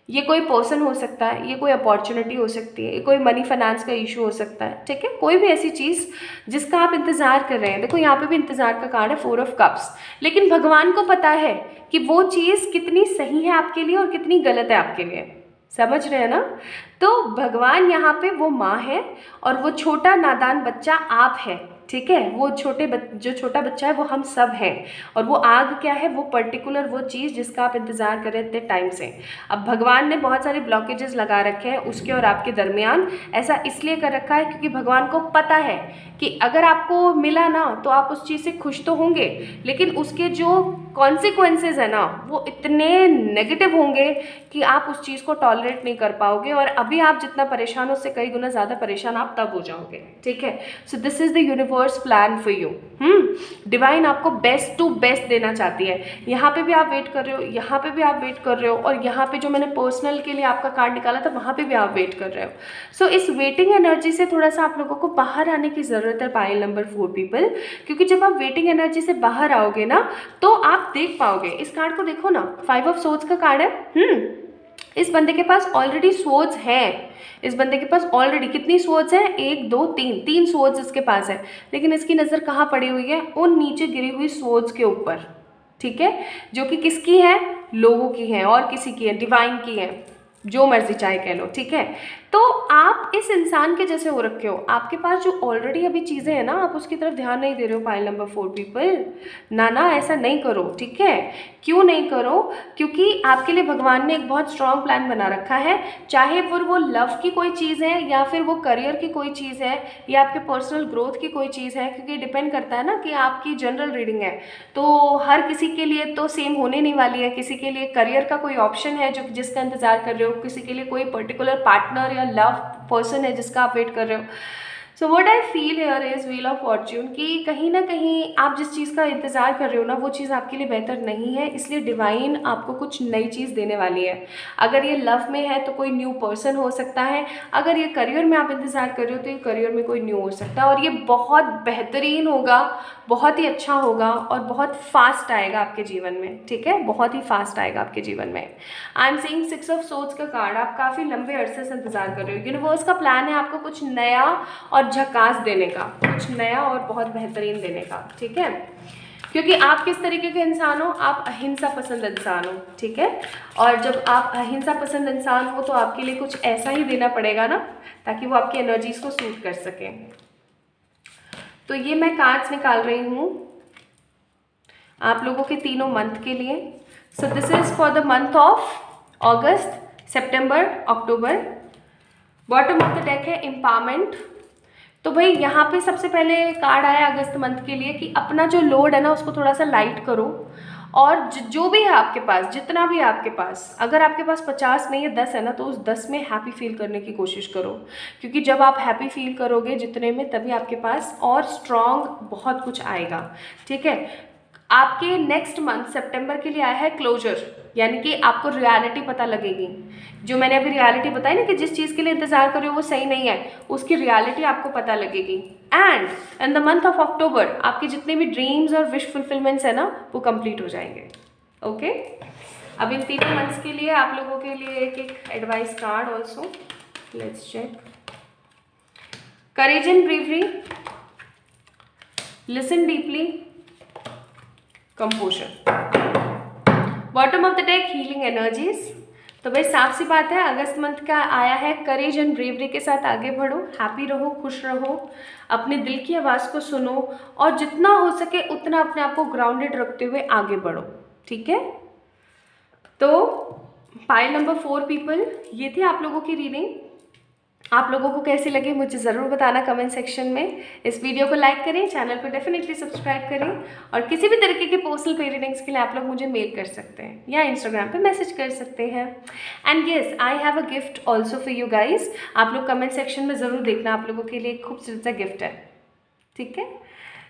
ये कोई पर्सन हो सकता है, ये कोई अपॉर्चुनिटी हो सकती है, ये कोई मनी फाइनेंस का इशू हो सकता है। ठीक है, कोई भी ऐसी चीज़ जिसका आप इंतज़ार कर रहे हैं। देखो यहाँ पे भी इंतज़ार का कार्ड है, 4 ऑफ कप्स, लेकिन भगवान को पता है कि वो चीज़ कितनी सही है आपके लिए और कितनी गलत है आपके लिए। समझ रहे हैं ना? तो भगवान यहाँ पे वो माँ है, और वो छोटा नादान बच्चा आप है। ठीक है, वो जो छोटा बच्चा है वो हम सब हैं, और वो आग क्या है, वो पर्टिकुलर वो चीज़ जिसका आप इंतज़ार कर रहे थे टाइम से। अब भगवान ने बहुत सारे ब्लॉकेजेस लगा रखे हैं उसके और आपके दरमियान। ऐसा इसलिए कर रखा है क्योंकि भगवान को पता है कि अगर आपको मिला ना तो आप उस चीज़ से खुश तो होंगे, लेकिन उसके जो कॉन्सिक्वेंसेज है ना वो इतने नेगेटिव होंगे कि आप उस चीज़ को टॉलरेट नहीं कर पाओगे, और अभी आप जितना परेशान हो उससे कई गुना ज़्यादा परेशान आप तब हो जाओगे। ठीक है, so this is the universe plan for you. Divine आपको बेस्ट टू बेस्ट देना चाहती है। यहाँ पे भी आप वेट कर रहे हो, यहाँ पे भी आप वेट कर रहे हो, और यहाँ पे जो मैंने पर्सनल के लिए आपका कार्ड निकाला था वहाँ पे भी आप वेट कर रहे हो। सो इस वेटिंग एनर्जी से थोड़ा सा आप लोगों को बाहर आने की ज़रूरत है पाइल नंबर 4 पीपल, क्योंकि जब आप वेटिंग एनर्जी से बाहर आओगे ना तो आप देख पाओगे। इस कार्ड को देखो ना, 5 ऑफ सोर्ड्स का कार्ड है। इस बंदे के पास ऑलरेडी सोर्ड्स हैं। इस बंदे के पास ऑलरेडी कितनी सोर्ड्स हैं? 1 2 3 सोर्ड्स इसके पास है, लेकिन इसकी नज़र कहाँ पड़ी हुई है? उन नीचे गिरी हुई सोर्ड्स के ऊपर। ठीक है, जो कि किसकी है? लोगों की है, और किसी की है, डिवाइन की है, जो मर्जी चाहे कह लो। ठीक है, तो आप इस इंसान के जैसे हो रखे हो, आपके पास जो ऑलरेडी अभी चीज़ें हैं ना, आप उसकी तरफ ध्यान नहीं दे रहे हो पाइल नंबर 4 पीपल। ना ऐसा नहीं करो। ठीक है, क्यों नहीं करो? क्योंकि आपके लिए भगवान ने एक बहुत स्ट्रॉन्ग प्लान बना रखा है, चाहे वो लव की कोई चीज़ है, या फिर वो करियर की कोई चीज़ है, या आपके पर्सनल ग्रोथ की कोई चीज़ है, क्योंकि डिपेंड करता है ना कि आपकी जनरल रीडिंग है, तो हर किसी के लिए तो सेम होने नहीं वाली है। किसी के लिए करियर का कोई ऑप्शन है जो जिसका इंतज़ार कर रहे हो, किसी के लिए कोई पर्टिकुलर पार्टनर या लव पर्सन है जिसका आप वेट कर रहे हो। So what I feel here is wheel of Fortune कि कहीं ना कहीं आप जिस चीज़ का इंतज़ार कर रहे हो ना वो चीज़ आपके लिए बेहतर नहीं है, इसलिए डिवाइन आपको कुछ नई चीज़ देने वाली है। अगर ये लव में है तो कोई न्यू पर्सन हो सकता है, अगर ये करियर में आप इंतज़ार कर रहे हो तो ये करियर में कोई न्यू हो सकता है, और ये बहुत बेहतरीन होगा, बहुत ही अच्छा होगा और बहुत फास्ट आएगा आपके जीवन में। ठीक है, बहुत ही फास्ट आएगा आपके जीवन में। आई एम सीइंग 6 ऑफ सोर्ड्स का कार्ड। आप काफ़ी लंबे अरसे से इंतजार कर रहे हो। यूनिवर्स का प्लान है आपको कुछ नया और झकास देने का, कुछ नया और बहुत बेहतरीन देने का। ठीक है, क्योंकि आप किस तरीके के इंसान हो, आप अहिंसा पसंद इंसान हो। ठीक है, और जब आप अहिंसा पसंद इंसान हो तो आपके लिए कुछ ऐसा ही देना पड़ेगा ना, ताकि वो आपकी एनर्जीज को सूट कर सके। तो ये मैं कार्ड्स निकाल रही हूँ आप लोगों के तीनों मंथ के लिए। सो this is for the month of August, September, October. Bottom of the deck है एम्पावरमेंट। तो भाई यहाँ पे सबसे पहले कार्ड आया अगस्त मंथ के लिए कि अपना जो लोड है ना उसको थोड़ा सा लाइट करो, और जो भी है आपके पास, जितना भी है आपके पास, अगर आपके पास 50 नहीं है 10 है ना, तो उस 10 में हैप्पी फील करने की कोशिश करो, क्योंकि जब आप हैप्पी फील करोगे जितने में, तभी आपके पास और स्ट्रॉन्ग बहुत कुछ आएगा। ठीक है, आपके नेक्स्ट मंथ सितंबर के लिए आया है क्लोजर, यानी कि आपको रियलिटी पता लगेगी। जो मैंने अभी रियलिटी बताई ना कि जिस चीज़ के लिए इंतजार कर रहे हो वो सही नहीं है, उसकी रियलिटी आपको पता लगेगी। And in the month of October आपके जितने भी ड्रीम्स और विश फुलफिलमेंट्स है ना वो कंप्लीट हो जाएंगे। ओके, अब इन तीनों मंथ्स के लिए आप लोगों के लिए एक एक advice card also, let's check. Courage and bravery, listen deeply, composer. Bottom of the deck healing energies. तो भाई साफ सी बात है, अगस्त मंथ का आया है करेज एंड ब्रेवरी के साथ आगे बढ़ो, हैप्पी रहो, खुश रहो, अपने दिल की आवाज़ को सुनो, और जितना हो सके उतना अपने आप को ग्राउंडेड रखते हुए आगे बढ़ो। ठीक है, तो पाइल नंबर 4 पीपल, ये थी आप लोगों की रीडिंग। आप लोगों को कैसी लगी मुझे ज़रूर बताना कमेंट सेक्शन में। इस वीडियो को लाइक करें, चैनल को डेफिनेटली सब्सक्राइब करें, और किसी भी तरीके के पर्सनल पे रीडिंग्स के लिए आप लोग मुझे मेल कर सकते हैं या इंस्टाग्राम पे मैसेज कर सकते हैं। And yes, I have a gift also for you guys. आप लोग कमेंट सेक्शन में ज़रूर देखना, आप लोगों के लिए एक खूबसूरत सा गिफ्ट है। ठीक है,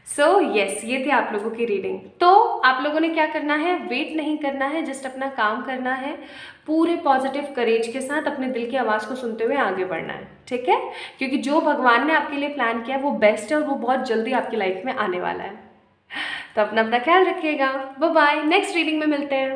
सो येस, ये थी आप लोगों की रीडिंग। तो आप लोगों ने क्या करना है, वेट नहीं करना है, जस्ट अपना काम करना है, पूरे पॉजिटिव करेज के साथ अपने दिल की आवाज़ को सुनते हुए आगे बढ़ना है। ठीक है, क्योंकि जो भगवान ने आपके लिए प्लान किया है वो बेस्ट है, और वो बहुत जल्दी आपकी लाइफ में आने वाला है। तो अपना ख्याल रखिएगा। बाय बाय, नेक्स्ट रीडिंग में मिलते हैं।